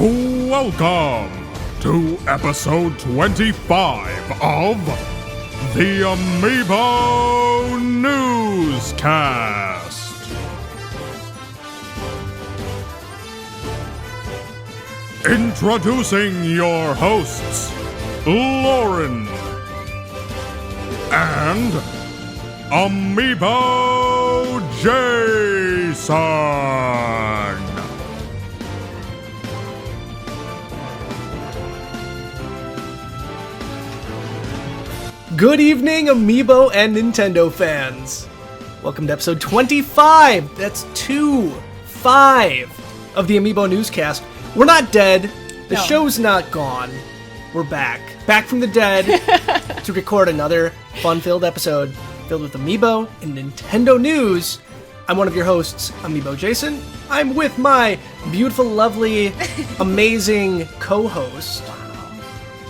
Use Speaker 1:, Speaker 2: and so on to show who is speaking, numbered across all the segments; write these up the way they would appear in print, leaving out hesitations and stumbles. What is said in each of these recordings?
Speaker 1: Welcome to episode 25 of the Amiibo Newscast. Introducing your hosts, Lauren and Amiibo Jason.
Speaker 2: Good evening, Amiibo and Nintendo fans. Welcome to episode 25. That's 5 of the Amiibo Newscast. We're not dead. The show's not gone. We're back. Back from the dead to record another fun-filled episode filled with Amiibo and Nintendo news. I'm one of your hosts, Amiibo Jason. I'm with my beautiful, lovely, amazing co-host.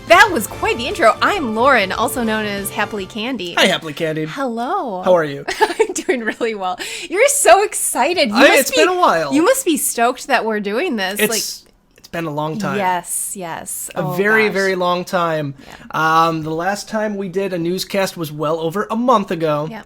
Speaker 3: That was quite the intro. I'm Lauren, also known as Happily Candied.
Speaker 2: Hi, Happily Candied.
Speaker 3: Hello.
Speaker 2: How are you?
Speaker 3: I'm doing really well. You're so excited.
Speaker 2: It's been a while.
Speaker 3: You must be stoked that we're doing this.
Speaker 2: It's been a long time.
Speaker 3: Yes.
Speaker 2: A very long time. Yeah. The last time we did a newscast was well over a month ago.
Speaker 3: Yeah.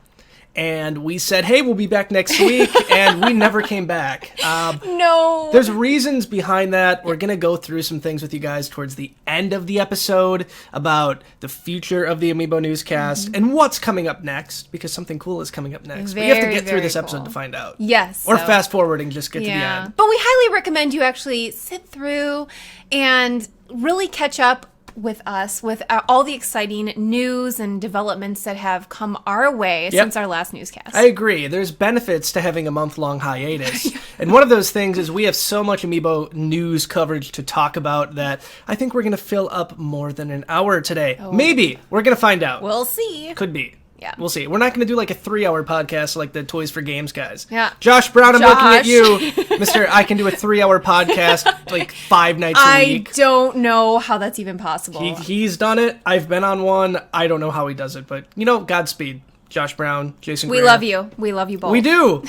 Speaker 2: And we said, hey, we'll be back next week, and we never came back.
Speaker 3: No.
Speaker 2: There's reasons behind that. We're going to go through some things with you guys towards the end of the episode about the future of the Amiibo Newscast and what's coming up next, because something cool is coming up next. But you have to get through this episode to find out.
Speaker 3: Yes.
Speaker 2: Or fast forward and just get to the end.
Speaker 3: But we highly recommend you actually sit through and really catch up with us with all the exciting news and developments that have come our way since our last newscast.
Speaker 2: I agree. There's benefits to having a month-long hiatus. And one of those things is we have so much Amiibo news coverage to talk about that I think we're going to fill up more than an hour today. Oh. Maybe. We're going to find out.
Speaker 3: We'll see.
Speaker 2: Could be.
Speaker 3: Yeah.
Speaker 2: We'll see. We're not going to do like a 3-hour podcast like the Toys for Games guys.
Speaker 3: Yeah.
Speaker 2: Josh Brown, I'm looking at you. Mr. I can do a 3-hour podcast like 5 nights a week.
Speaker 3: I don't know how that's even possible.
Speaker 2: He's done it. I've been on one. I don't know how he does it, but Godspeed. Josh Brown, Jason
Speaker 3: We
Speaker 2: Greer.
Speaker 3: love you. We love you both.
Speaker 2: We do.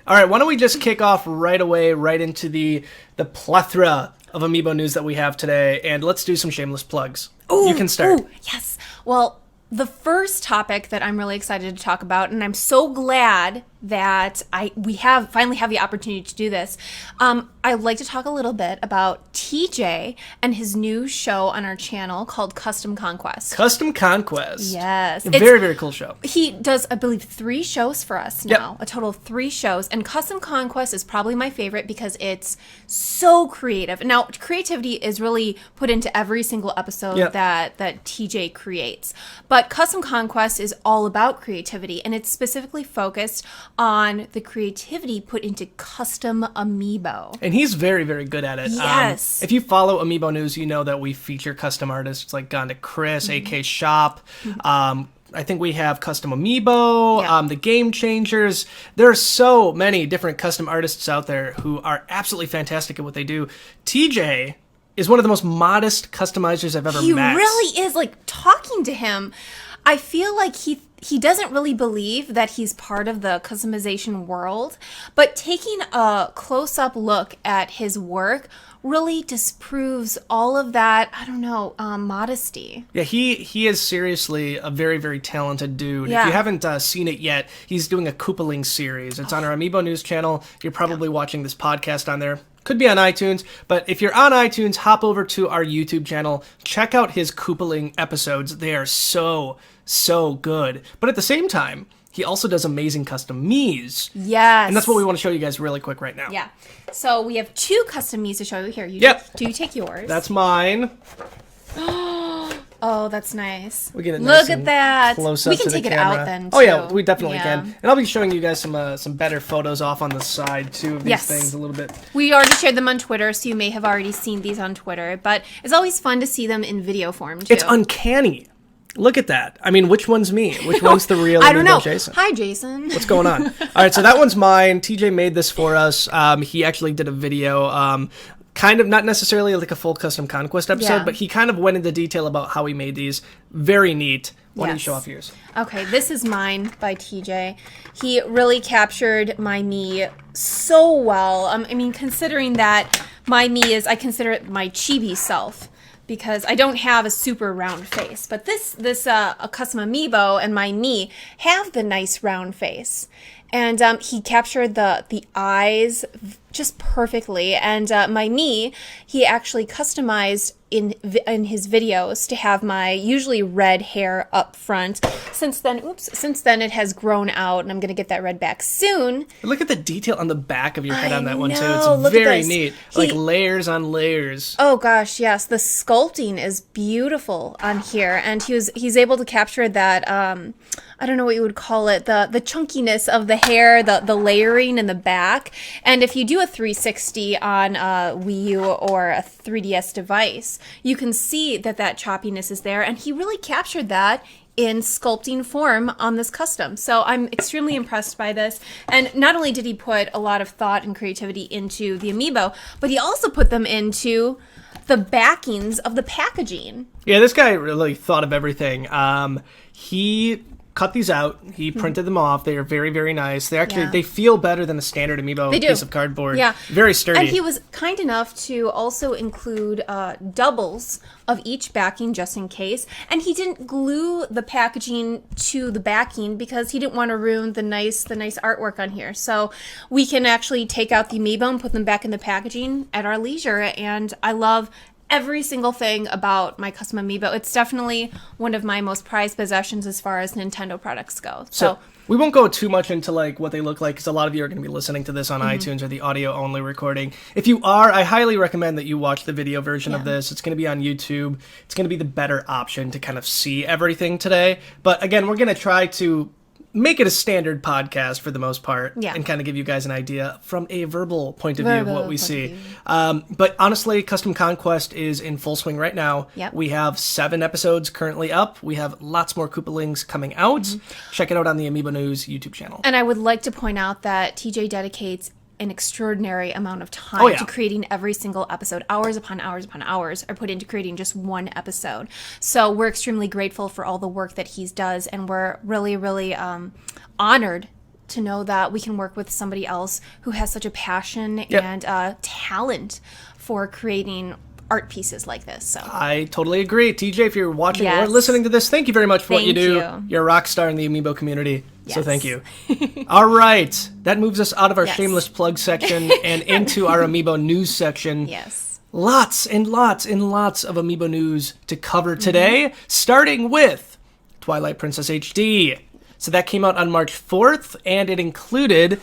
Speaker 2: All right, why don't we just kick off right away, right into the plethora of Amiibo news that we have today, and let's do some shameless plugs.
Speaker 3: Ooh,
Speaker 2: you can start.
Speaker 3: Ooh, yes. Well, the first topic that I'm really excited to talk about, and I'm so glad that we finally have the opportunity to do this. I'd like to talk a little bit about TJ and his new show on our channel called Custom Conquest.
Speaker 2: Custom Conquest.
Speaker 3: Yes.
Speaker 2: A very, very cool show.
Speaker 3: He does, I believe, 3 shows for us now. A total of 3 shows. And Custom Conquest is probably my favorite because it's so creative. Now, creativity is really put into every single episode that TJ creates. But Custom Conquest is all about creativity, and it's specifically focused on the creativity put into custom Amiibo.
Speaker 2: And he's very, very good at it.
Speaker 3: Yes.
Speaker 2: If you follow Amiibo News, you know that we feature custom artists like Gone to Chris, AK Shop. I think we have Custom Amiibo, the Game Changers. There are so many different custom artists out there who are absolutely fantastic at what they do. TJ is one of the most modest customizers I've ever met.
Speaker 3: He really is. Like, talking to him, I feel like he doesn't really believe that he's part of the customization world, but taking a close-up look at his work really disproves all of that, modesty.
Speaker 2: Yeah, he is seriously a very, very talented dude.
Speaker 3: Yeah.
Speaker 2: If you haven't seen it yet, he's doing a Koopaling series. It's on our Amiibo News channel. You're probably watching this podcast on there. Could be on iTunes, but if you're on iTunes, hop over to our YouTube channel. Check out his Koopaling episodes. They are so good. But at the same time, he also does amazing custom Miis.
Speaker 3: Yes.
Speaker 2: And that's what we want to show you guys really quick right now.
Speaker 3: Yeah. So we have 2 custom Miis to show you here. Do you take yours?
Speaker 2: That's mine.
Speaker 3: Oh, that's nice.
Speaker 2: We get it
Speaker 3: Look
Speaker 2: nice
Speaker 3: at that.
Speaker 2: Close up
Speaker 3: we can
Speaker 2: to the
Speaker 3: take it
Speaker 2: camera.
Speaker 3: out then, too.
Speaker 2: Oh yeah, we definitely can. And I'll be showing you guys some better photos off on the side too of these things a little bit.
Speaker 3: We already shared them on Twitter, so you may have already seen these on Twitter, but it's always fun to see them in video form too.
Speaker 2: It's uncanny. Look at that. I mean, which one's me? Which one's the real
Speaker 3: I don't know.
Speaker 2: Jason?
Speaker 3: Hi, Jason.
Speaker 2: What's going on? All right, so that one's mine. TJ made this for us. He actually did a video, kind of not necessarily like a full Custom Conquest episode, but he kind of went into detail about how he made these. Very neat. Why don't you show off yours?
Speaker 3: Okay, this is mine by TJ. He really captured my Mii so well. I mean, considering that my me is, I consider it my chibi self, because I don't have a super round face. But this a custom amiibo and my me have the nice round face. And he captured the eyes just perfectly. And my me, he actually customized in his videos to have my usually red hair up front. Since then it has grown out, and I'm going to get that red back soon.
Speaker 2: Look at the detail on the back of your head on that one, too.
Speaker 3: know,
Speaker 2: It's very
Speaker 3: this.
Speaker 2: neat. Like layers on layers.
Speaker 3: Oh gosh, yes. The sculpting is beautiful on here, and he's able to capture that I don't know what you would call it, the chunkiness of the hair, the layering in the back. And if you do a 360 on Wii U or a 3DS device, you can see that choppiness is there, and he really captured that in sculpting form on this custom. So I'm extremely impressed by this. And not only did he put a lot of thought and creativity into the amiibo, but he also put them into the backings of the packaging.
Speaker 2: Yeah, this guy really thought of everything. He cut these out. He printed them off. They are very, very nice. They actually they feel better than a standard amiibo piece of cardboard.
Speaker 3: Yeah,
Speaker 2: very sturdy.
Speaker 3: And he was kind enough to also include doubles of each backing just in case. And he didn't glue the packaging to the backing because he didn't want to ruin the nice artwork on here. So we can actually take out the amiibo and put them back in the packaging at our leisure. And I love every single thing about my custom amiibo. It's definitely one of my most prized possessions as far as Nintendo products go. So
Speaker 2: we won't go too much into like what they look like, because a lot of you are going to be listening to this on iTunes or the audio only recording. If you are, I highly recommend that you watch the video version of this. It's going to be on YouTube. It's going to be the better option to kind of see everything today. But again, we're going to try to make it a standard podcast for the most part, and kind of give you guys an idea from a verbal point of view of what we see. But honestly, Custom Conquest is in full swing right now. We have 7 episodes currently up. We have lots more Koopalings coming out. Check it out on the Amiibo News YouTube channel.
Speaker 3: And I would like to point out that TJ dedicates an extraordinary amount of time to creating every single episode. Hours upon hours upon hours are put into creating just one episode. So we're extremely grateful for all the work that he does, and we're really, really honored to know that we can work with somebody else who has such a passion and talent for creating art pieces like this. So
Speaker 2: I totally agree. TJ, if you're watching or listening to this, thank you very much for what you do. You're a rock star in the Amiibo community. So thank you. All right. That moves us out of our shameless plug section and into our Amiibo news section. Lots and lots and lots of Amiibo news to cover today, starting with Twilight Princess HD. So that came out on March 4th, and it included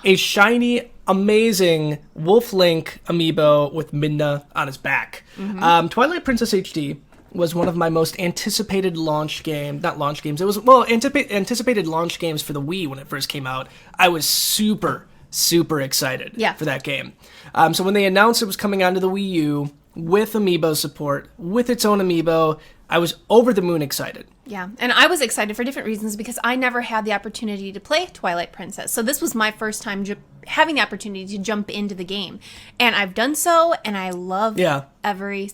Speaker 2: a shiny, amazing Wolf Link amiibo with Midna on his back. Twilight Princess HD was one of my most anticipated anticipated launch games for the Wii when it first came out. I was super excited for that game. So when they announced it was coming onto the Wii U with amiibo support, with its own amiibo, I was over the moon excited.
Speaker 3: Yeah, and I was excited for different reasons because I never had the opportunity to play Twilight Princess. So this was my first time having the opportunity to jump into the game. And I've done so, and I love every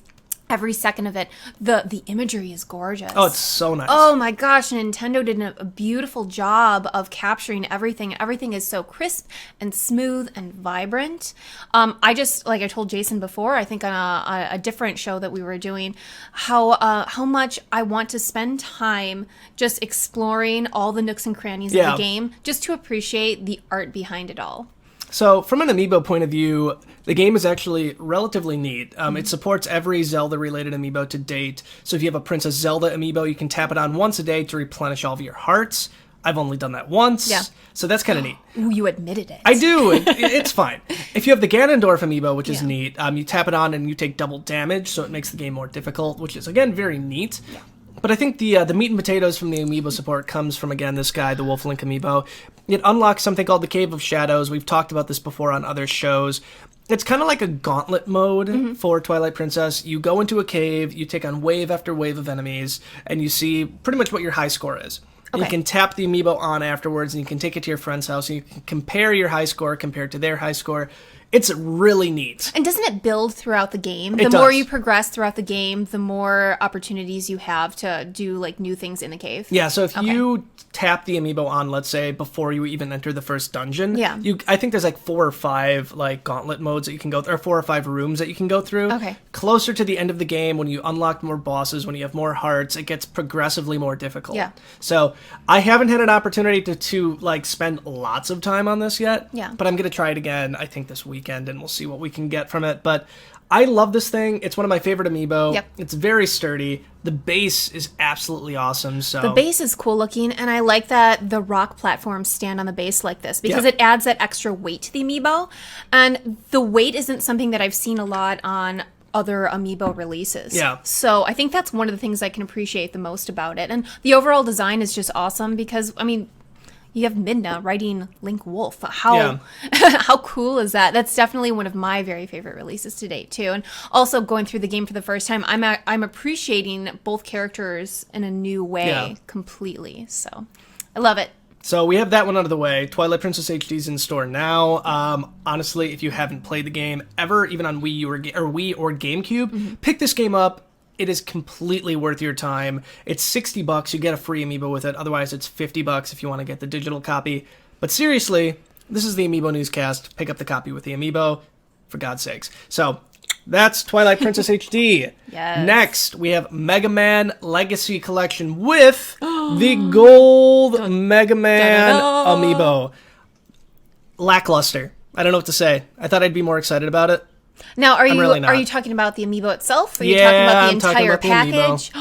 Speaker 3: second of it. The imagery is gorgeous.
Speaker 2: Oh, it's so nice.
Speaker 3: Oh my gosh, Nintendo did a beautiful job of capturing everything. Everything is so crisp and smooth and vibrant. I just, like I told Jason before, I think on a different show that we were doing, how much I want to spend time just exploring all the nooks and crannies of the game, just to appreciate the art behind it all.
Speaker 2: So, from an amiibo point of view, the game is actually relatively neat. It supports every Zelda-related amiibo to date. So if you have a Princess Zelda amiibo, you can tap it on once a day to replenish all of your hearts. I've only done that once. So that's kind of neat.
Speaker 3: Ooh, you admitted it.
Speaker 2: I do. It's fine. If you have the Ganondorf amiibo, which is neat, you tap it on and you take double damage, so it makes the game more difficult, which is, again, very neat. But I think the meat and potatoes from the amiibo support comes from, again, this guy, the Wolf Link amiibo. It unlocks something called the Cave of Shadows. We've talked about this before on other shows. It's kind of like a gauntlet mode for Twilight Princess. You go into a cave, you take on wave after wave of enemies, and you see pretty much what your high score is. You can tap the amiibo on afterwards, and you can take it to your friend's house, and you can compare your high score compared to their high score. It's really neat.
Speaker 3: And doesn't it build throughout the game?
Speaker 2: It
Speaker 3: The more
Speaker 2: does.
Speaker 3: you progress throughout the game, the more opportunities you have to do like new things in the cave.
Speaker 2: Yeah, so if you tap the amiibo on, let's say, before you even enter the first dungeon, I think there's like 4 or 5 like gauntlet modes that you can go through, or 4 or 5 rooms that you can go through.
Speaker 3: Okay.
Speaker 2: Closer to the end of the game, when you unlock more bosses, when you have more hearts, it gets progressively more difficult.
Speaker 3: Yeah.
Speaker 2: So I haven't had an opportunity to like spend lots of time on this yet.
Speaker 3: Yeah.
Speaker 2: But I'm gonna try it again, I think, this weekend, and we'll see what we can get from it. But I love this thing. It's one of my favorite amiibo.
Speaker 3: Yep.
Speaker 2: It's very sturdy. The base is absolutely awesome. So
Speaker 3: The base is cool looking, and I like that the rock platforms stand on the base like this because it adds that extra weight to the amiibo. And the weight isn't something that I've seen a lot on other amiibo releases.
Speaker 2: Yeah.
Speaker 3: So I think that's one of the things I can appreciate the most about it. And the overall design is just awesome because, I mean, you have Midna riding Link Wolf. How cool is that? That's definitely one of my very favorite releases to date too. And also going through the game for the first time, I'm appreciating both characters in a new way completely. So I love it.
Speaker 2: So we have that one out of the way. Twilight Princess HD is in store now. Honestly, if you haven't played the game ever, even on Wii or GameCube, pick this game up. It is completely worth your time. It's $60. You get a free amiibo with it. Otherwise, it's $50 if you want to get the digital copy. But seriously, this is the Amiibo Newscast. Pick up the copy with the amiibo, for God's sakes. So that's Twilight Princess HD.
Speaker 3: Yes.
Speaker 2: Next, we have Mega Man Legacy Collection with the gold Mega Man amiibo. Lackluster. I don't know what to say. I thought I'd be more excited about it.
Speaker 3: Now, are
Speaker 2: really not.
Speaker 3: Are you talking about the amiibo itself? Or are you talking about the entire package?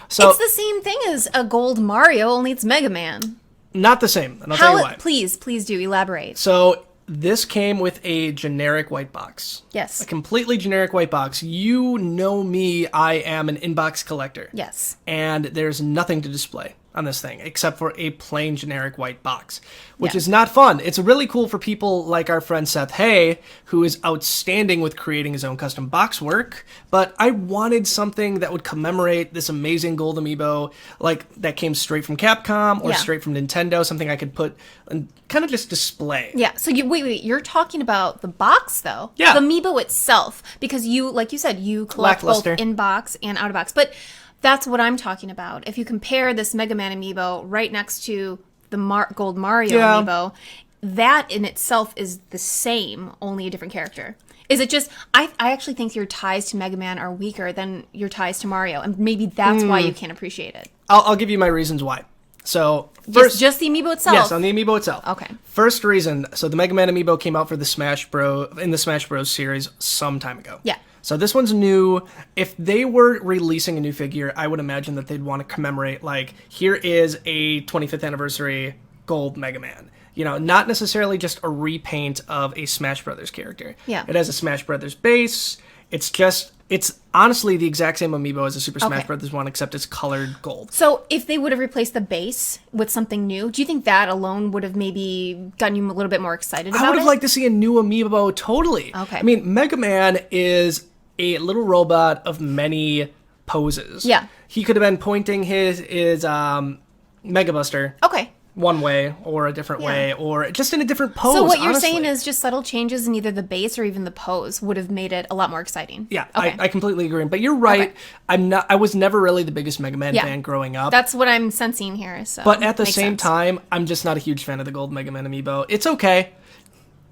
Speaker 2: So,
Speaker 3: it's the same thing as a gold Mario, only it's Mega Man.
Speaker 2: Not the same, and I'll tell you why.
Speaker 3: Please do elaborate.
Speaker 2: So this came with a generic white box.
Speaker 3: Yes.
Speaker 2: A completely generic white box. You know me, I am an inbox collector.
Speaker 3: Yes.
Speaker 2: And there's nothing to display on this thing except for a plain generic white box, which is not fun. It's really cool for people like our friend Seth Hay, who is outstanding with creating his own custom box work, but I wanted something that would commemorate this amazing gold amiibo, like that came straight from Capcom or straight from Nintendo, something I could put and kind of just display.
Speaker 3: Yeah, so wait, you're talking about the box though?
Speaker 2: Yeah.
Speaker 3: The amiibo itself, because you, like you said, you collect both in-box and out-of-box, but that's what I'm talking about. If you compare this Mega Man amiibo right next to the Gold Mario amiibo, that in itself is the same, only a different character. Is it just... I actually think your ties to Mega Man are weaker than your ties to Mario, and maybe that's why you can't appreciate it.
Speaker 2: I'll give you my reasons why. So, first...
Speaker 3: Just the amiibo itself?
Speaker 2: Yes, on the amiibo itself.
Speaker 3: Okay.
Speaker 2: First reason, so the Mega Man amiibo came out for the Smash Bros. Series some time ago.
Speaker 3: Yeah.
Speaker 2: So this one's new. If they were releasing a new figure, I would imagine that they'd want to commemorate, like, here is a 25th anniversary gold Mega Man. You know, not necessarily just a repaint of a Smash Brothers character.
Speaker 3: Yeah.
Speaker 2: It has a Smash Brothers base. It's honestly the exact same amiibo as the Super Smash Brothers one, except it's colored gold.
Speaker 3: So if they would have replaced the base with something new, do you think that alone would have maybe gotten you a little bit more excited about it?
Speaker 2: I would have liked to see a new amiibo, totally.
Speaker 3: Okay.
Speaker 2: I mean, Mega Man is a little robot of many poses.
Speaker 3: Yeah.
Speaker 2: He could have been pointing his Mega Buster
Speaker 3: Okay.
Speaker 2: one way or a different way, or just in a different pose.
Speaker 3: So what you're
Speaker 2: honestly.
Speaker 3: saying is just subtle changes in either the base or even the pose would have made it a lot more exciting.
Speaker 2: Yeah,
Speaker 3: Okay.
Speaker 2: I completely agree. But you're right.
Speaker 3: Okay.
Speaker 2: I was never really the biggest Mega Man fan growing up.
Speaker 3: That's what I'm sensing here. So
Speaker 2: But at the
Speaker 3: makes
Speaker 2: same
Speaker 3: sense.
Speaker 2: time, I'm just not a huge fan of the gold Mega Man amiibo. It's okay.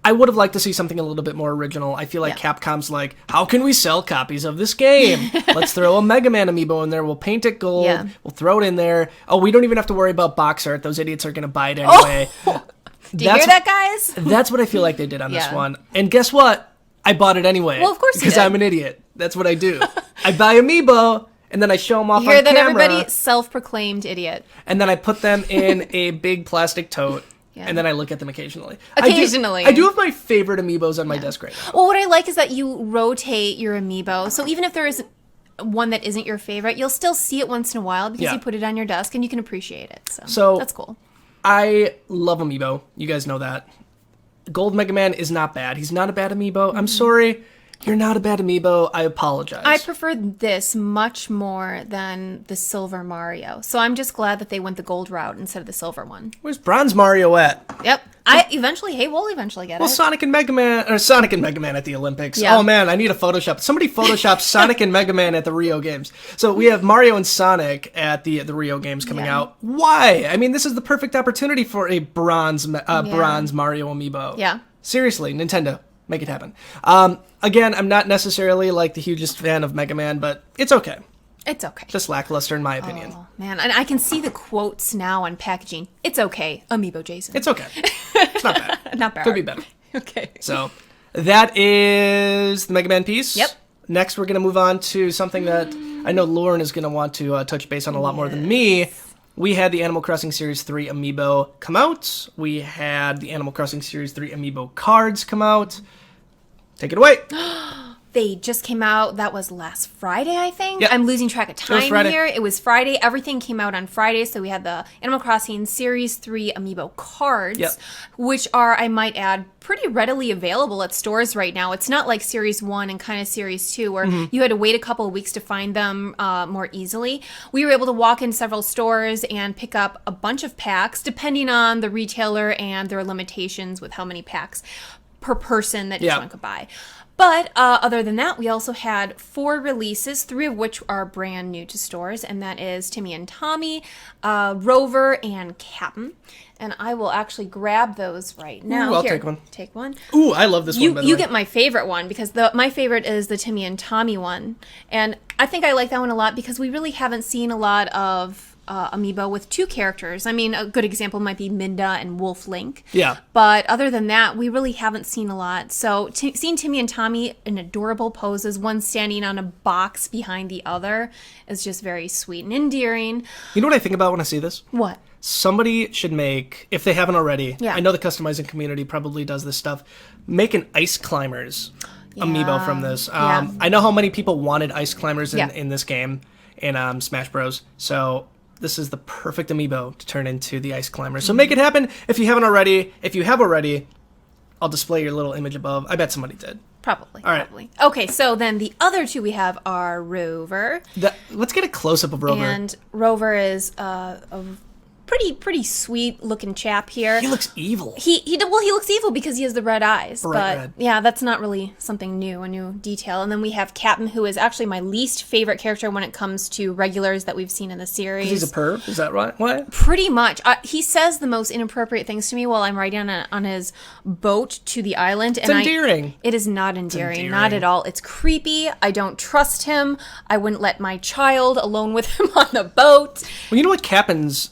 Speaker 2: I would have liked to see something a little bit more original. I feel like Capcom's like, how can we sell copies of this game? Let's throw a Mega Man amiibo in there. We'll paint it gold.
Speaker 3: Yeah.
Speaker 2: We'll throw it in there. Oh, we don't even have to worry about box art. Those idiots are going to buy it anyway.
Speaker 3: Do you hear that, guys?
Speaker 2: That's what I feel like they did on this
Speaker 3: Yeah.
Speaker 2: one. And guess what? I bought it anyway.
Speaker 3: Well, of course you
Speaker 2: because
Speaker 3: did.
Speaker 2: I'm an idiot. That's what I do. I buy amiibo, and then I show them off
Speaker 3: You hear
Speaker 2: on
Speaker 3: that,
Speaker 2: camera.
Speaker 3: everybody? Self-proclaimed idiot.
Speaker 2: And then I put them in a big plastic tote.
Speaker 3: Yeah.
Speaker 2: And then I look at them occasionally.
Speaker 3: Occasionally.
Speaker 2: I do have my favorite amiibos on my desk right now.
Speaker 3: Well, what I like is that you rotate your amiibo. So even if there is one that isn't your favorite, you'll still see it once in a while because you put it on your desk and you can appreciate it. So that's cool.
Speaker 2: I love amiibo. You guys know that. Gold Mega Man is not bad. He's not a bad amiibo. I'm sorry. You're not a bad amiibo. I apologize.
Speaker 3: I prefer this much more than the silver Mario. So I'm just glad that they went the gold route instead of the silver one.
Speaker 2: Where's Bronze Mario at?
Speaker 3: Yep. We'll eventually get it.
Speaker 2: Well, Sonic and Mega Man at the Olympics.
Speaker 3: Yeah.
Speaker 2: Oh man, I need a Photoshop. Somebody Photoshop Sonic and Mega Man at the Rio Games. So we have Mario and Sonic at the Rio Games coming out. Why? I mean, this is the perfect opportunity for a bronze Mario amiibo.
Speaker 3: Yeah.
Speaker 2: Seriously, Nintendo, make it happen. Again, I'm not necessarily like the hugest fan of Mega Man, but it's okay.
Speaker 3: It's okay.
Speaker 2: Just lackluster in my opinion.
Speaker 3: Oh, man. And I can see the quotes now on packaging. It's okay, Amiibo Jason.
Speaker 2: It's okay. It's not bad.
Speaker 3: Not bad.
Speaker 2: Could be better.
Speaker 3: Okay.
Speaker 2: So that is the Mega Man piece.
Speaker 3: Yep.
Speaker 2: Next, we're going to move on to something that I know Lauren is going to want to touch base on a lot more than me. We had the Animal Crossing Series 3 Amiibo come out. We had the Animal Crossing Series 3 Amiibo cards come out. Take it away.
Speaker 3: They just came out. That was last Friday, I think.
Speaker 2: Yep.
Speaker 3: I'm losing track of time
Speaker 2: Friday.
Speaker 3: here. It was Friday. Everything came out on Friday. So we had the Animal Crossing Series 3 Amiibo cards,
Speaker 2: Yep.
Speaker 3: which are, I might add, pretty readily available at stores right now. It's not like Series 1 and kind of Series 2 where you had to wait a couple of weeks to find them more easily. We were able to walk in several stores and pick up a bunch of packs, depending on the retailer and their limitations with how many packs per person that each one could buy. But other than that, we also had 4 releases, 3 of which are brand new to stores, and that is Timmy and Tommy, Rover, and Captain. And I will actually grab those right now.
Speaker 2: Ooh, I'll
Speaker 3: Here,
Speaker 2: take one.
Speaker 3: Take one.
Speaker 2: Ooh, I love this one, by the way.
Speaker 3: You get my favorite one, because my favorite is the Timmy and Tommy one. And I think I like that one a lot because we really haven't seen a lot of Amiibo with 2 characters. I mean, a good example might be Minda and Wolf Link.
Speaker 2: Yeah.
Speaker 3: But other than that, we really haven't seen a lot. So seeing Timmy and Tommy in adorable poses, one standing on a box behind the other, is just very sweet and endearing.
Speaker 2: You know what I think about when I see this?
Speaker 3: What?
Speaker 2: Somebody should make, if they haven't already,
Speaker 3: Yeah.
Speaker 2: I know the customizing community probably does this stuff, make an Ice Climbers amiibo from this. I know how many people wanted Ice Climbers in this game, in Smash Bros. So this is the perfect amiibo to turn into the Ice Climbers. So make it happen if you haven't already. If you have already, I'll display your little image above. I bet somebody did.
Speaker 3: Probably.
Speaker 2: All right.
Speaker 3: Probably. Okay, so then the other 2 we have are Rover.
Speaker 2: Let's get a close-up of Rover.
Speaker 3: And Rover is a pretty sweet looking chap here.
Speaker 2: He looks evil.
Speaker 3: He looks evil because he has the red eyes.
Speaker 2: Bright red.
Speaker 3: Yeah, that's not really something new, a new detail. And then we have Captain, who is actually my least favorite character when it comes to regulars that we've seen in the series.
Speaker 2: He's a perv? Is that right? What?
Speaker 3: Pretty much. He says the most inappropriate things to me while I'm riding on his boat to the island.
Speaker 2: It's endearing.
Speaker 3: It is not endearing. Not at all. It's creepy. I don't trust him. I wouldn't let my child alone with him on the boat.
Speaker 2: Well, you know what Captain's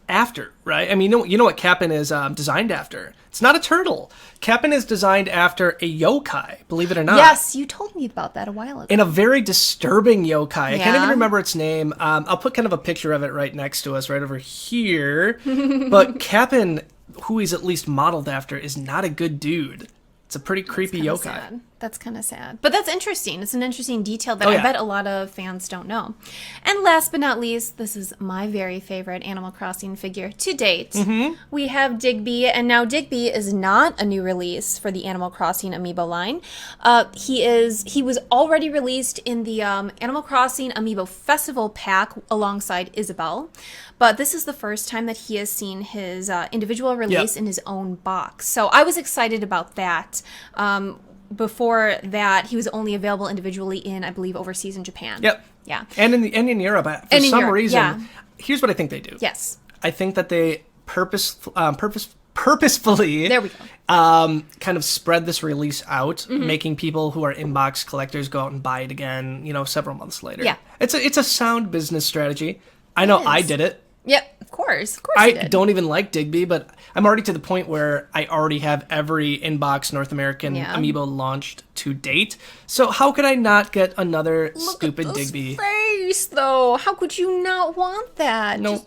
Speaker 2: after, right? I mean, you know what Captain is designed after. It's not a turtle. Captain is designed after a yokai, believe it or not.
Speaker 3: Yes, you told me about that a while ago.
Speaker 2: And a very disturbing yokai. I can't even
Speaker 3: Yeah.
Speaker 2: remember its name. I'll put kind of a picture of it right next to us, right over here. But Captain, who he's at least modeled after, is not a good dude. It's a pretty creepy yokai.
Speaker 3: Sad. That's kind of sad. But that's interesting. It's an interesting detail that
Speaker 2: Oh,
Speaker 3: I
Speaker 2: yeah.
Speaker 3: bet a lot of fans don't know. And last but not least, this is my very favorite Animal Crossing figure to date.
Speaker 2: Mm-hmm.
Speaker 3: We have Digby, and now Digby is not a new release for the Animal Crossing Amiibo line. He was already released in the Animal Crossing Amiibo Festival pack alongside Isabelle. But this is the first time that he has seen his individual release in his own box. So I was excited about that. Before that, he was only available individually in, I believe, overseas in Japan.
Speaker 2: Yep.
Speaker 3: Yeah.
Speaker 2: And in Europe, for
Speaker 3: And in
Speaker 2: some
Speaker 3: Europe,
Speaker 2: reason,
Speaker 3: yeah.
Speaker 2: here's what I think they do.
Speaker 3: Yes.
Speaker 2: I think that they purposefully
Speaker 3: There we go.
Speaker 2: kind of spread this release out, making people who are inbox collectors go out and buy it again, several months later.
Speaker 3: Yeah.
Speaker 2: It's a sound business strategy. I know I
Speaker 3: is.
Speaker 2: did it.
Speaker 3: Yep, of course. Of course
Speaker 2: I
Speaker 3: you did.
Speaker 2: don't even like Digby, but I'm already to the point where I already have every inbox North American Amiibo launched to date. So how could I not get another stupid
Speaker 3: Look at this
Speaker 2: Digby?
Speaker 3: face, though. How could you not want that?
Speaker 2: No.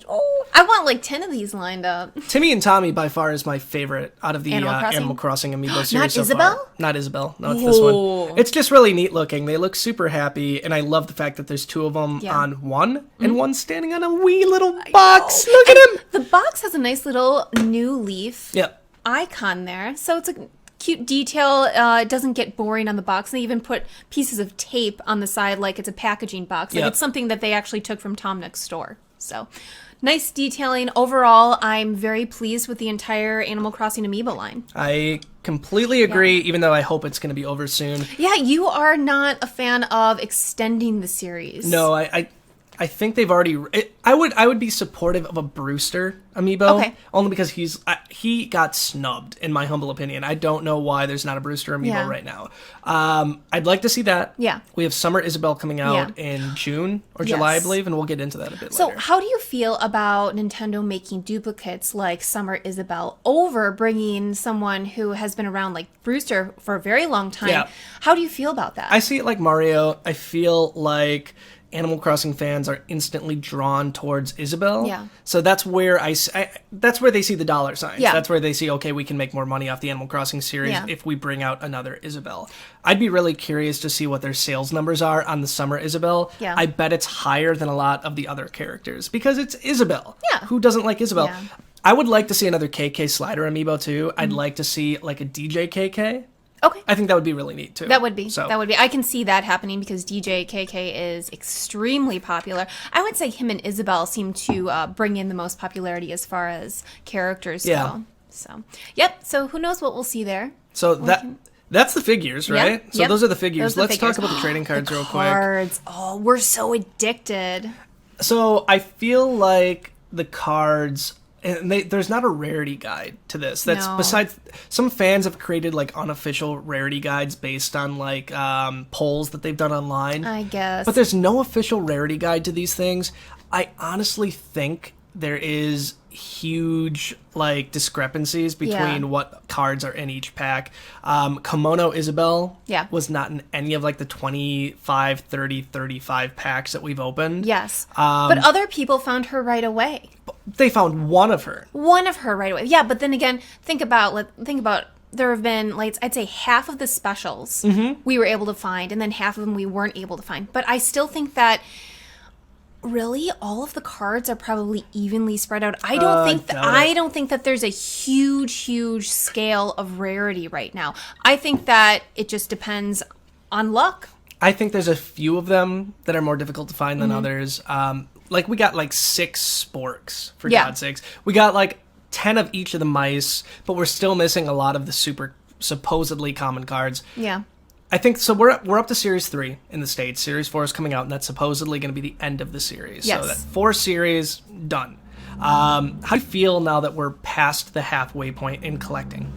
Speaker 3: I want like 10 of these lined up.
Speaker 2: Timmy and Tommy by far is my favorite out of the
Speaker 3: Animal Crossing?
Speaker 2: Amiibo series
Speaker 3: Not
Speaker 2: so
Speaker 3: Isabelle?
Speaker 2: far. Not Isabelle. No, it's this one. It's just really neat looking. They look super happy, and I love the fact that there's 2 of them on one, and one standing on a wee little box. Look at him!
Speaker 3: The box has a nice little new leaf
Speaker 2: Yep.
Speaker 3: icon there, so it's a cute detail. It doesn't get boring on the box. They even put pieces of tape on the side like it's a packaging box. Like it's something that they actually took from Tom Nook's store. So nice detailing. Overall, I'm very pleased with the entire Animal Crossing Amiibo line.
Speaker 2: I completely agree, even though I hope it's going to be over soon.
Speaker 3: Yeah, you are not a fan of extending the series.
Speaker 2: No, I think they've already. I would be supportive of a Brewster amiibo, only because he got snubbed, in my humble opinion. I don't know why there's not a Brewster amiibo right now. I'd like to see that.
Speaker 3: Yeah,
Speaker 2: we have Summer Isabel coming out in June or July, I believe, and we'll get into that a bit later.
Speaker 3: So, how do you feel about Nintendo making duplicates like Summer Isabel over bringing someone who has been around like Brewster for a very long time? Yeah. How do you feel about that?
Speaker 2: I see it like Mario. I feel like Animal Crossing fans are instantly drawn towards Isabel.
Speaker 3: Yeah.
Speaker 2: So that's where that's where they see the dollar signs.
Speaker 3: Yeah.
Speaker 2: That's where they see, okay, we can make more money off the Animal Crossing series if we bring out another Isabel. I'd be really curious to see what their sales numbers are on the Summer Isabel.
Speaker 3: Yeah.
Speaker 2: I bet it's higher than a lot of the other characters because it's Isabel.
Speaker 3: Yeah.
Speaker 2: Who doesn't like Isabel?
Speaker 3: Yeah.
Speaker 2: I would like to see another KK Slider amiibo too. I'd like to see like a DJ KK.
Speaker 3: Okay.
Speaker 2: I think that would be really neat too.
Speaker 3: That would be. I can see that happening because DJ KK is extremely popular. I would say him and Isabel seem to bring in the most popularity as far as characters go. So, So who knows what we'll see there?
Speaker 2: So that's the figures, right?
Speaker 3: Yep.
Speaker 2: So those are the figures. Let's
Speaker 3: talk
Speaker 2: about the trading cards real quick.
Speaker 3: Cards. Oh, we're so addicted.
Speaker 2: So I feel like the cards. And there's not a rarity guide to this. That's besides some fans have created like unofficial rarity guides based on like polls that they've done online.
Speaker 3: I guess.
Speaker 2: But there's no official rarity guide to these things. I honestly think there is huge like discrepancies between what cards are in each pack. Kimono Isabel was not in any of like the 25, 30, 35 packs that we've opened.
Speaker 3: Yes. But other people found her right away.
Speaker 2: They found one of her.
Speaker 3: One of her right away. Yeah, but then again, think about there have been, like, I'd say half of the specials we were able to find, and then half of them we weren't able to find. But I still think that really all of the cards are probably evenly spread out. I don't think that there's a huge scale of rarity right now. I think that it just depends on luck.
Speaker 2: I think there's a few of them that are more difficult to find than others. Like we got like 6 Sporks, for God's sakes. We got like 10 of each of the mice, but we're still missing a lot of the supposedly common cards.
Speaker 3: Yeah.
Speaker 2: I think so. We're up to Series 3 in the States. Series 4 is coming out, and that's supposedly going to be the end of the series.
Speaker 3: Yes.
Speaker 2: So that 4 series done. How do you feel now that we're past the halfway point in collecting?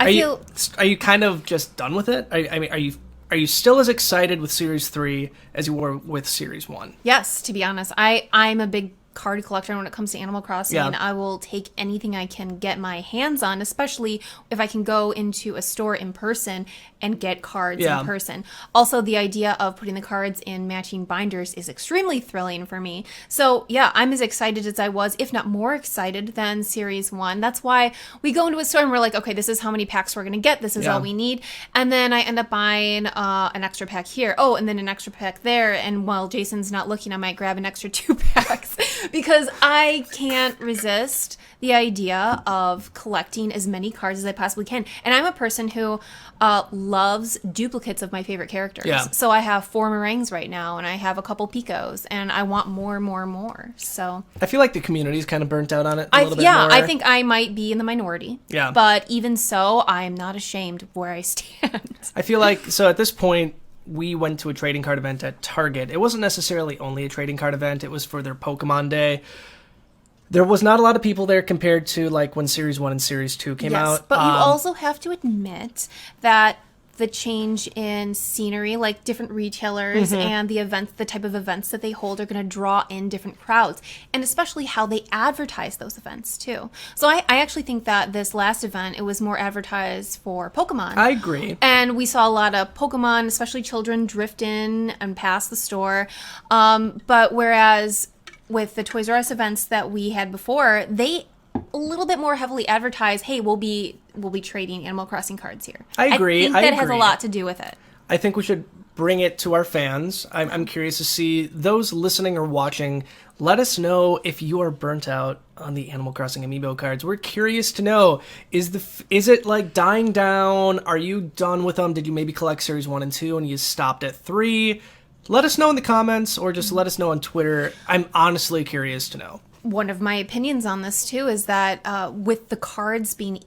Speaker 2: Are you kind of just done with it? I mean, are you still as excited with Series 3 as you were with Series 1?
Speaker 3: Yes, to be honest. I'm a big card collector when it comes to Animal Crossing.
Speaker 2: Yeah.
Speaker 3: I will take anything I can get my hands on, especially if I can go into a store in person and get cards in person. Also, the idea of putting the cards in matching binders is extremely thrilling for me. So yeah, I'm as excited as I was, if not more excited than Series 1. That's why we go into a store and we're like, okay, this is how many packs we're going to get. This is all we need. And then I end up buying an extra pack here. Oh, and then an extra pack there. And while Jason's not looking, I might grab an extra 2 packs. Because I can't resist the idea of collecting as many cards as I possibly can. And I'm a person who loves duplicates of my favorite characters. Yeah. So I have 4 meringues right now, and I have a couple Picos, and I want more. So
Speaker 2: I feel like the community's kind of burnt out on it a little bit more.
Speaker 3: I think I might be in the minority. Yeah. But even so, I'm not ashamed of where I stand.
Speaker 2: I feel like, so at this point, we went to a trading card event at Target. It wasn't necessarily only a trading card event. It was for their Pokemon Day. There was not a lot of people there compared to like when Series 1 and Series 2 came out.
Speaker 3: Yes, but you also have to admit that the change in scenery, like different retailers and the type of events that they hold are going to draw in different crowds, and especially how they advertise those events too. So I actually think that this last event, it was more advertised for Pokemon.
Speaker 2: I agree.
Speaker 3: And we saw a lot of Pokemon, especially children, drift in and pass the store. But whereas with the Toys R Us events that we had before, they a little bit more heavily advertise, hey, we'll be trading Animal Crossing cards here.
Speaker 2: I agree.
Speaker 3: I think that has a lot to do with it.
Speaker 2: I think we should bring it to our fans. I'm curious to see those listening or watching. Let us know if you are burnt out on the Animal Crossing Amiibo cards. We're curious to know, is it like dying down? Are you done with them? Did you maybe collect Series 1 and 2 and you stopped at 3? Let us know in the comments or just let us know on Twitter. I'm honestly curious to know.
Speaker 3: One of my opinions on this too is that with the cards being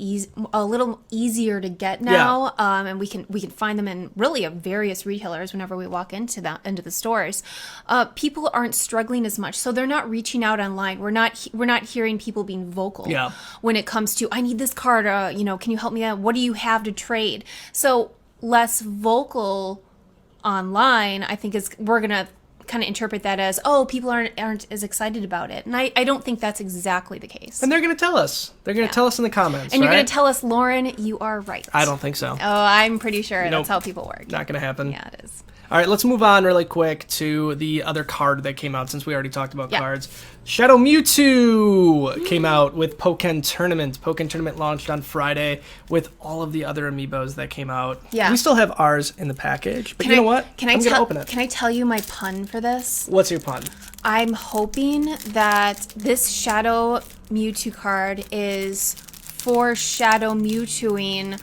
Speaker 3: a little easier to get now, and we can find them in really various retailers whenever we walk into the stores. People aren't struggling as much, so they're not reaching out online. We're not hearing people being vocal when it comes to, I need this card. Can you help me out? What do you have to trade? So less vocal online, I think we're gonna kind of interpret that as, people aren't as excited about it. And I don't think that's exactly the case.
Speaker 2: And they're going to tell us. They're going to tell us in the comments,
Speaker 3: and you're going to tell us, Lauren, you are right.
Speaker 2: I don't think so.
Speaker 3: Oh, I'm pretty sure that's how people work.
Speaker 2: Not going to happen.
Speaker 3: Yeah, it is.
Speaker 2: All right, let's move on really quick to the other card that came out since we already talked about cards. Shadow Mewtwo came out with Pokken Tournament. Pokken Tournament launched on Friday with all of the other Amiibos that came out.
Speaker 3: Yeah.
Speaker 2: We still have ours in the package, but you know what? I'm going to open it.
Speaker 3: Can I tell you my pun for this?
Speaker 2: What's your pun?
Speaker 3: I'm hoping that this Shadow Mewtwo card is Shadow Mewtwoing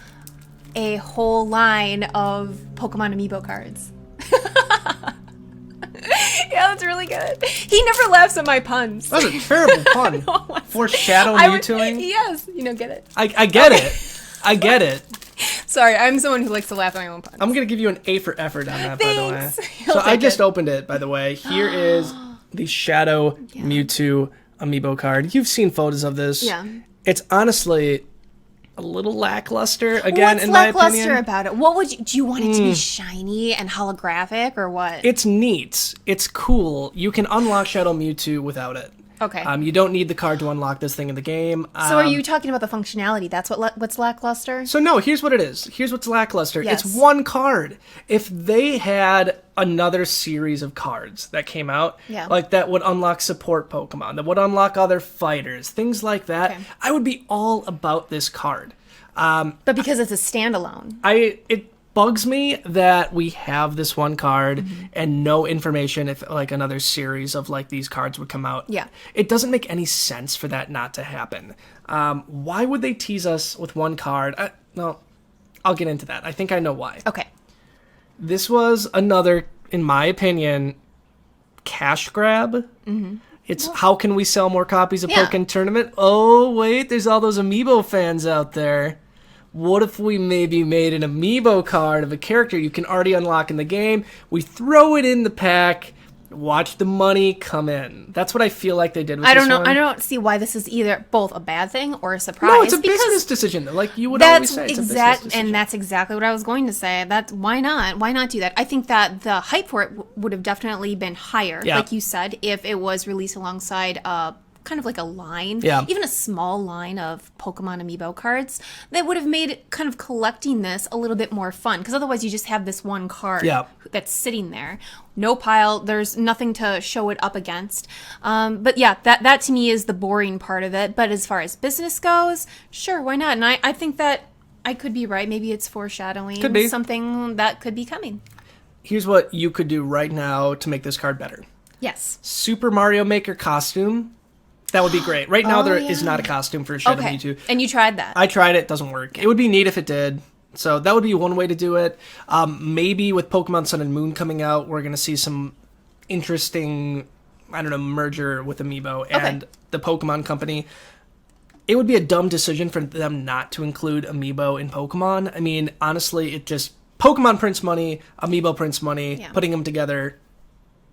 Speaker 3: a whole line of Pokemon Amiibo cards. Yeah, that's really good. He never laughs at my puns.
Speaker 2: That was a terrible pun. Shadow Mewtwoing?
Speaker 3: Yes, get it.
Speaker 2: I get it. I get it.
Speaker 3: Sorry, I'm someone who likes to laugh at my own puns.
Speaker 2: I'm going to give you an A for effort on that,
Speaker 3: Thanks.
Speaker 2: by the way. So I just opened it, by the way. Here is the Shadow Mewtwo Amiibo card. You've seen photos of this.
Speaker 3: Yeah.
Speaker 2: It's honestly a little lackluster, again, in my opinion.
Speaker 3: What's lackluster about it? Do you want it to be shiny and holographic, or what?
Speaker 2: It's neat. It's cool. You can unlock Shadow Mewtwo without it.
Speaker 3: Okay.
Speaker 2: You don't need the card to unlock this thing in the game.
Speaker 3: So are you talking about the functionality? That's what's lackluster?
Speaker 2: So no, here's what it is. Here's what's lackluster.
Speaker 3: Yes.
Speaker 2: It's one card. If they had another series of cards that came out, like that would unlock support Pokemon, that would unlock other fighters, things like that, I would be all about this card.
Speaker 3: But because it's a standalone.
Speaker 2: It bugs me that we have this one card and no information if like another series of like these cards would come out.
Speaker 3: Yeah.
Speaker 2: It doesn't make any sense for that not to happen. Why would they tease us with one card? No, I'll get into that. I think I know why.
Speaker 3: Okay.
Speaker 2: This was another, in my opinion, cash grab. It's how can we sell more copies of Pokken Tournament? Oh, wait, there's all those Amiibo fans out there. What if we maybe made an Amiibo card of a character you can already unlock in the game? We throw it in the pack, watch the money come in. That's what I feel like they did with this one.
Speaker 3: I don't see why this is either both a bad thing or a surprise.
Speaker 2: No, it's a business decision. Like you would always say, it's a business decision.
Speaker 3: And that's exactly what I was going to say. Why not? Why not do that? I think that the hype for it would have definitely been higher, like you said, if it was released alongside kind of like a line, even a small line of Pokemon Amiibo cards that would have made kind of collecting this a little bit more fun, because otherwise you just have this one card that's sitting there, no pile, there's nothing to show it up against. But yeah, that to me is the boring part of it. But as far as business goes, sure, why not? And I think that I could be right. Maybe it's foreshadowing something that could be coming.
Speaker 2: Here's what you could do right now to make this card better.
Speaker 3: Yes.
Speaker 2: Super Mario Maker costume. That would be great. Right now, there is not a costume for Shadow Mewtwo.
Speaker 3: And you tried that?
Speaker 2: I tried it. Doesn't work. It would be neat if it did. So that would be one way to do it. Maybe with Pokemon Sun and Moon coming out, we're going to see some interesting, merger with Amiibo and the Pokemon Company. It would be a dumb decision for them not to include Amiibo in Pokemon. I mean, honestly, it just... Pokemon prints money, Amiibo prints money, putting them together...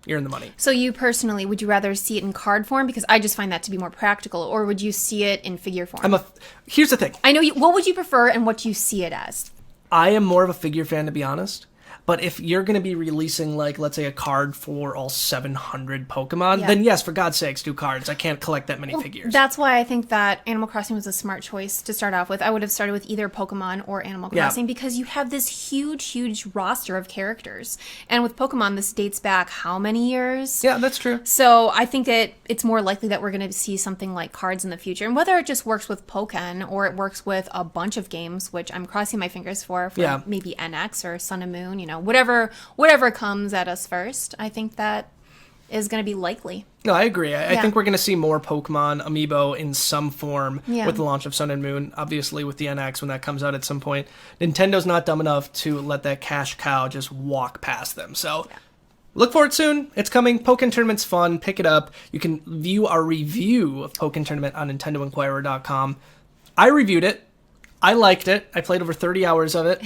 Speaker 2: You're in the money. So
Speaker 3: you personally, would you rather see it in card form? Because I just find that to be more practical. Or would you see it in figure form?
Speaker 2: Here's the thing.
Speaker 3: I know you. What would you prefer and what do you see it as?
Speaker 2: I am more of a figure fan, to be honest. But if you're going to be releasing, like, let's say a card for all 700 Pokemon, then yes, for God's sakes, do cards. I can't collect that many figures.
Speaker 3: That's why I think that Animal Crossing was a smart choice to start off with. I would have started with either Pokemon or Animal Crossing because you have this huge roster of characters. And with Pokemon, this dates back how many years?
Speaker 2: Yeah, that's true.
Speaker 3: So I think it's more likely that we're going to see something like cards in the future. And whether it just works with Pokken or it works with a bunch of games, which I'm crossing my fingers for maybe NX or Sun and Moon, whatever comes at us first. I think that is going to be likely.
Speaker 2: No, I agree. I think we're going to see more Pokemon Amiibo in some form with the launch of Sun and Moon, obviously with the NX when that comes out at some point. Nintendo's not dumb enough to let that cash cow just walk past them. So look for it soon. It's coming. Pokken Tournament's fun. Pick it up. You can view our review of Pokken Tournament on NintendoInquirer.com. I reviewed it. I liked it. I played over 30 hours of it.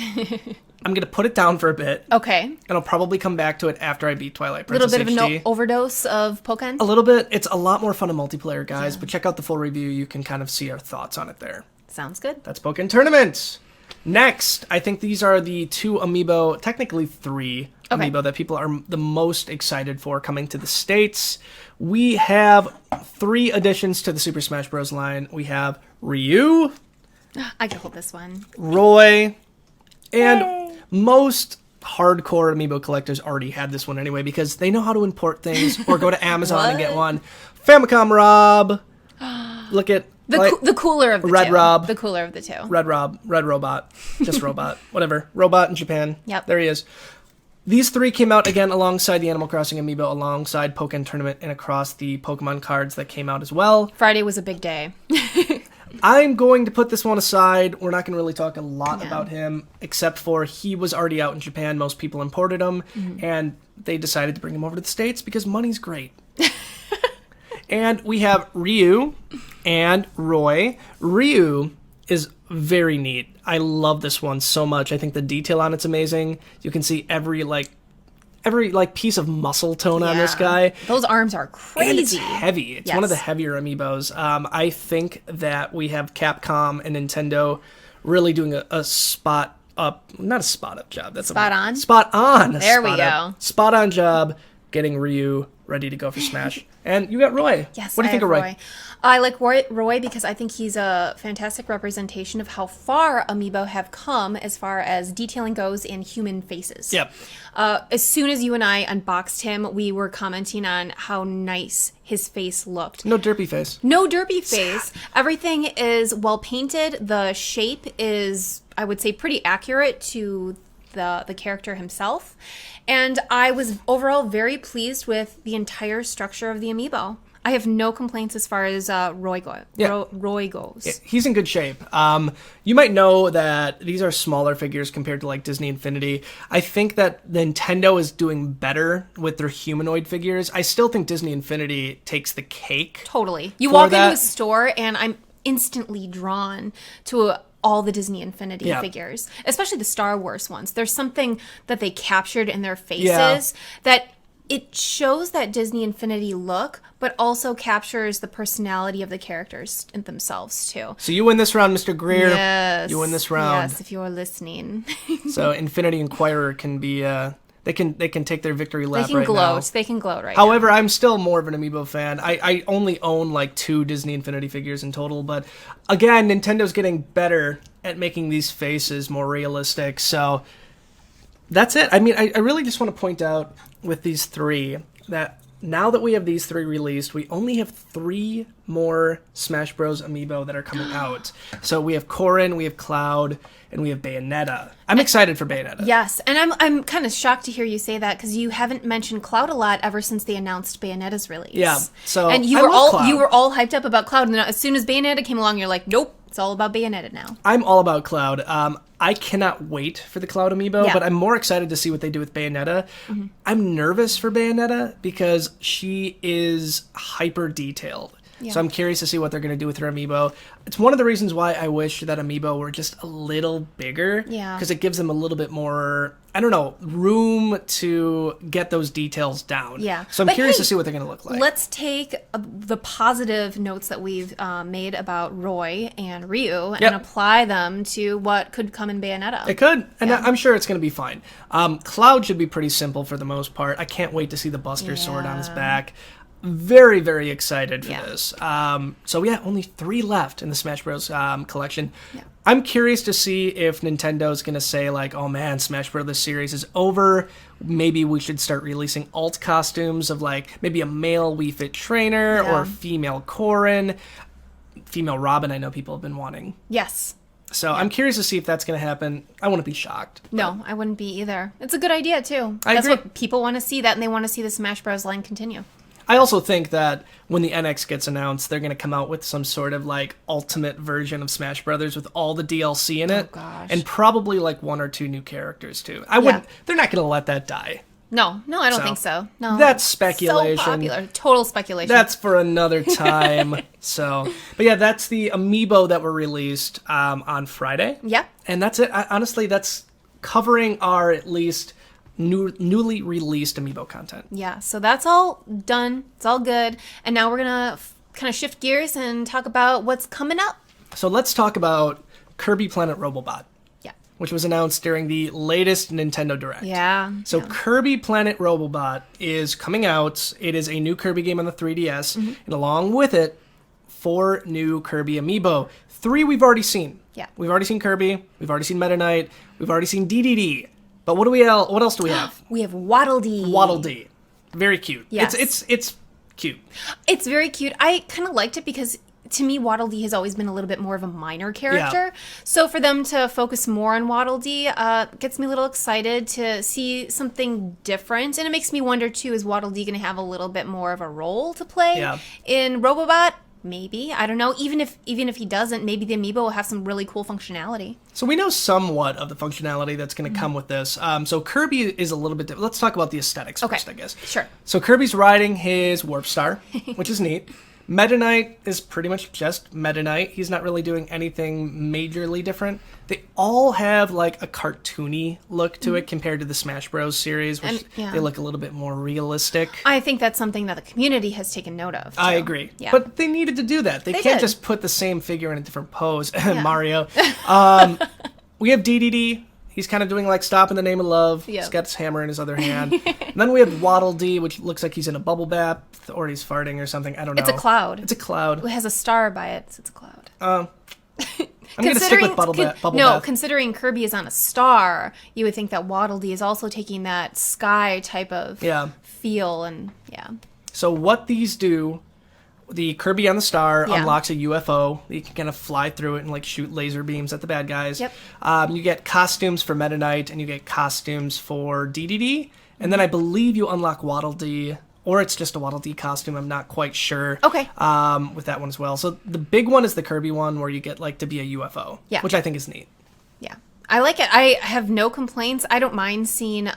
Speaker 2: I'm going to put it down for a bit.
Speaker 3: Okay.
Speaker 2: And I'll probably come back to it after I beat Twilight Princess
Speaker 3: A little bit
Speaker 2: HD.
Speaker 3: of an overdose of Pokken?
Speaker 2: A little bit. It's a lot more fun in multiplayer, guys. But check out the full review. You can kind of see our thoughts on it there.
Speaker 3: Sounds good.
Speaker 2: That's Pokken Tournament. Next, I think these are the 2 Amiibo, technically 3 Amiibo that people are the most excited for coming to the States. We have 3 additions to the Super Smash Bros. Line. We have Ryu,
Speaker 3: I can hold this one.
Speaker 2: Roy, and most hardcore Amiibo collectors already had this one anyway because they know how to import things or go to Amazon and get one. Famicom Rob. Look at
Speaker 3: the cooler of the
Speaker 2: Red
Speaker 3: two.
Speaker 2: Rob.
Speaker 3: The cooler of the two.
Speaker 2: Red Rob. Red Robot. Just Robot. Whatever. Robot in Japan.
Speaker 3: Yep.
Speaker 2: There he is. These 3 came out again alongside the Animal Crossing Amiibo, alongside Pokken Tournament, and across the Pokemon cards that came out as well.
Speaker 3: Friday was a big day.
Speaker 2: I'm going to put this one aside. We're not going to really talk a lot about him, except for he was already out in Japan. Most people imported him, and they decided to bring him over to the States because money's great. And we have Ryu and Roy. Ryu is very neat. I love this one so much. I think the detail on it's amazing. You can see every piece of muscle tone on this guy.
Speaker 3: Those arms are crazy.
Speaker 2: And it's heavy. It's one of the heavier Amiibos. I think that we have Capcom and Nintendo really doing a spot up, not a spot up job. That's
Speaker 3: spot on.
Speaker 2: Spot on.
Speaker 3: There we go.
Speaker 2: Spot on job getting Ryu ready to go for Smash. And you got Roy.
Speaker 3: Yes,
Speaker 2: what do you think of Roy?
Speaker 3: I like Roy because I think he's a fantastic representation of how far Amiibo have come as far as detailing goes in human faces.
Speaker 2: Yep.
Speaker 3: As soon as you and I unboxed him, we were commenting on how nice his face looked.
Speaker 2: No derpy face.
Speaker 3: No derpy face. Everything is well painted. The shape is, I would say, pretty accurate to the character himself. And I was overall very pleased with the entire structure of the Amiibo. I have no complaints as far as Roy goes.
Speaker 2: Yeah, he's in good shape. You might know that these are smaller figures compared to like Disney Infinity. I think that Nintendo is doing better with their humanoid figures. I still think Disney Infinity takes the cake.
Speaker 3: Totally. You walk into a store and I'm instantly drawn to all the Disney Infinity figures, especially the Star Wars ones. There's something that they captured in their faces that it shows that Disney Infinity look, but also captures the personality of the characters in themselves too.
Speaker 2: So you win this round, Mr. Greer.
Speaker 3: Yes.
Speaker 2: You win this round.
Speaker 3: Yes, if you're listening.
Speaker 2: So Infinity Inquirer can be they can take their victory lap right now.
Speaker 3: They can gloat right
Speaker 2: However,
Speaker 3: now.
Speaker 2: I'm still more of an Amiibo fan. I only own like 2 Disney Infinity figures in total, but again, Nintendo's getting better at making these faces more realistic. So that's it. I mean, I really just want to point out with these 3 that now that we have these 3 released, we only have 3 more Smash Bros. Amiibo that are coming out. So we have Corrin, we have Cloud, and we have Bayonetta. I'm excited for Bayonetta.
Speaker 3: Yes, and I'm kind of shocked to hear you say that because you haven't mentioned Cloud a lot ever since they announced Bayonetta's release.
Speaker 2: Yeah, so
Speaker 3: and you were all hyped up about Cloud, and then as soon as Bayonetta came along, you're like, nope, it's all about Bayonetta now.
Speaker 2: I'm all about Cloud. I cannot wait for the Cloud Amiibo, but I'm more excited to see what they do with Bayonetta. Mm-hmm. I'm nervous for Bayonetta because she is hyper detailed. Yeah. So I'm curious to see what they're going to do with her Amiibo. It's one of the reasons why I wish that Amiibo were just a little bigger.
Speaker 3: Yeah.
Speaker 2: Because it gives them a little bit more, I don't know, room to get those details down.
Speaker 3: Yeah.
Speaker 2: So I'm curious to see what they're going to look like.
Speaker 3: Let's take the positive notes that we've made about Roy and Ryu and apply them to what could come in Bayonetta.
Speaker 2: It could. And I'm sure it's going to be fine. Cloud should be pretty simple for the most part. I can't wait to see the Buster Sword on his back. Very, very excited for this. Only 3 left in the Smash Bros. Collection. Yeah. I'm curious to see if Nintendo's going to say, like, oh man, Smash Bros. Series is over. Maybe we should start releasing alt costumes of, like, maybe a male Wii Fit trainer or female Corrin. Female Robin, I know people have been wanting.
Speaker 3: Yes.
Speaker 2: So I'm curious to see if that's going to happen. I wouldn't be shocked.
Speaker 3: No, I wouldn't be either. It's a good idea, too.
Speaker 2: I
Speaker 3: That's
Speaker 2: agree.
Speaker 3: what people want to see, that, and they want to see the Smash Bros. Line continue.
Speaker 2: I also think that when the NX gets announced, they're going to come out with some sort of like ultimate version of Smash Brothers with all the DLC in it.
Speaker 3: Oh, gosh.
Speaker 2: And probably like 1 or 2 new characters too. I wouldn't. They're not going to let that die.
Speaker 3: No, I don't think so. No,
Speaker 2: That's speculation.
Speaker 3: So popular, total speculation.
Speaker 2: That's for another time. But yeah, that's the Amiibo that were released on Friday.
Speaker 3: Yep.
Speaker 2: And that's it. Honestly, that's covering our at least newly released Amiibo content.
Speaker 3: Yeah, so that's all done. It's all good. And now we're going to kind of shift gears and talk about what's coming up.
Speaker 2: So let's talk about Kirby Planet Robobot,
Speaker 3: Yeah.
Speaker 2: which was announced during the latest Nintendo Direct.
Speaker 3: Yeah.
Speaker 2: So Kirby Planet Robobot is coming out. It is a new Kirby game on the 3DS, and along with it, 4 new Kirby Amiibo. 3 we've already seen.
Speaker 3: Yeah.
Speaker 2: We've already seen Kirby. We've already seen Meta Knight. We've already seen DDD. But what else do we have?
Speaker 3: We have Waddle Dee.
Speaker 2: Waddle Dee. Very cute.
Speaker 3: Yes.
Speaker 2: It's cute.
Speaker 3: It's very cute. I kind of liked it because to me, Waddle Dee has always been a little bit more of a minor character.
Speaker 2: Yeah.
Speaker 3: So for them to focus more on Waddle Dee gets me a little excited to see something different. And it makes me wonder, too, is Waddle Dee going to have a little bit more of a role to play in Robobot? Maybe. I don't know. Even if he doesn't, maybe the Amiibo will have some really cool functionality.
Speaker 2: So we know somewhat of the functionality that's going to come with this. So Kirby is a little bit different. Let's talk about the aesthetics first, I guess.
Speaker 3: Sure.
Speaker 2: So Kirby's riding his Warp Star, which is neat. Meta Knight is pretty much just Meta Knight. He's not really doing anything majorly different. They all have like a cartoony look to it compared to the Smash Bros. Series, which they look a little bit more realistic.
Speaker 3: I think that's something that the community has taken note of, too.
Speaker 2: I agree.
Speaker 3: Yeah.
Speaker 2: But they needed to do that. They can't
Speaker 3: did.
Speaker 2: just put the same figure in a different pose. Mario. We have DDD. He's kind of doing like Stop in the Name of Love.
Speaker 3: Yep.
Speaker 2: He's got his hammer in his other hand. And then we have Waddle Dee, which looks like he's in a bubble bath or he's farting or something. I don't know.
Speaker 3: It's a cloud.
Speaker 2: It's a cloud.
Speaker 3: It has a star by it, so it's a cloud.
Speaker 2: I'm going to stick with bubble bath.
Speaker 3: Considering Kirby is on a star, you would think that Waddle Dee is also taking that sky type of feel, and
Speaker 2: So what these do, the Kirby on the star unlocks a UFO. You can kind of fly through it and like shoot laser beams at the bad guys.
Speaker 3: Yep.
Speaker 2: You get costumes for Meta Knight and you get costumes for DDD. And then I believe you unlock Waddle Dee, or it's just a Waddle Dee costume. I'm not quite sure.
Speaker 3: Okay.
Speaker 2: With that one as well. So the big one is the Kirby one where you get like to be a UFO.
Speaker 3: Yeah.
Speaker 2: Which I think is neat.
Speaker 3: Yeah. I like it. I have no complaints. I don't mind seeing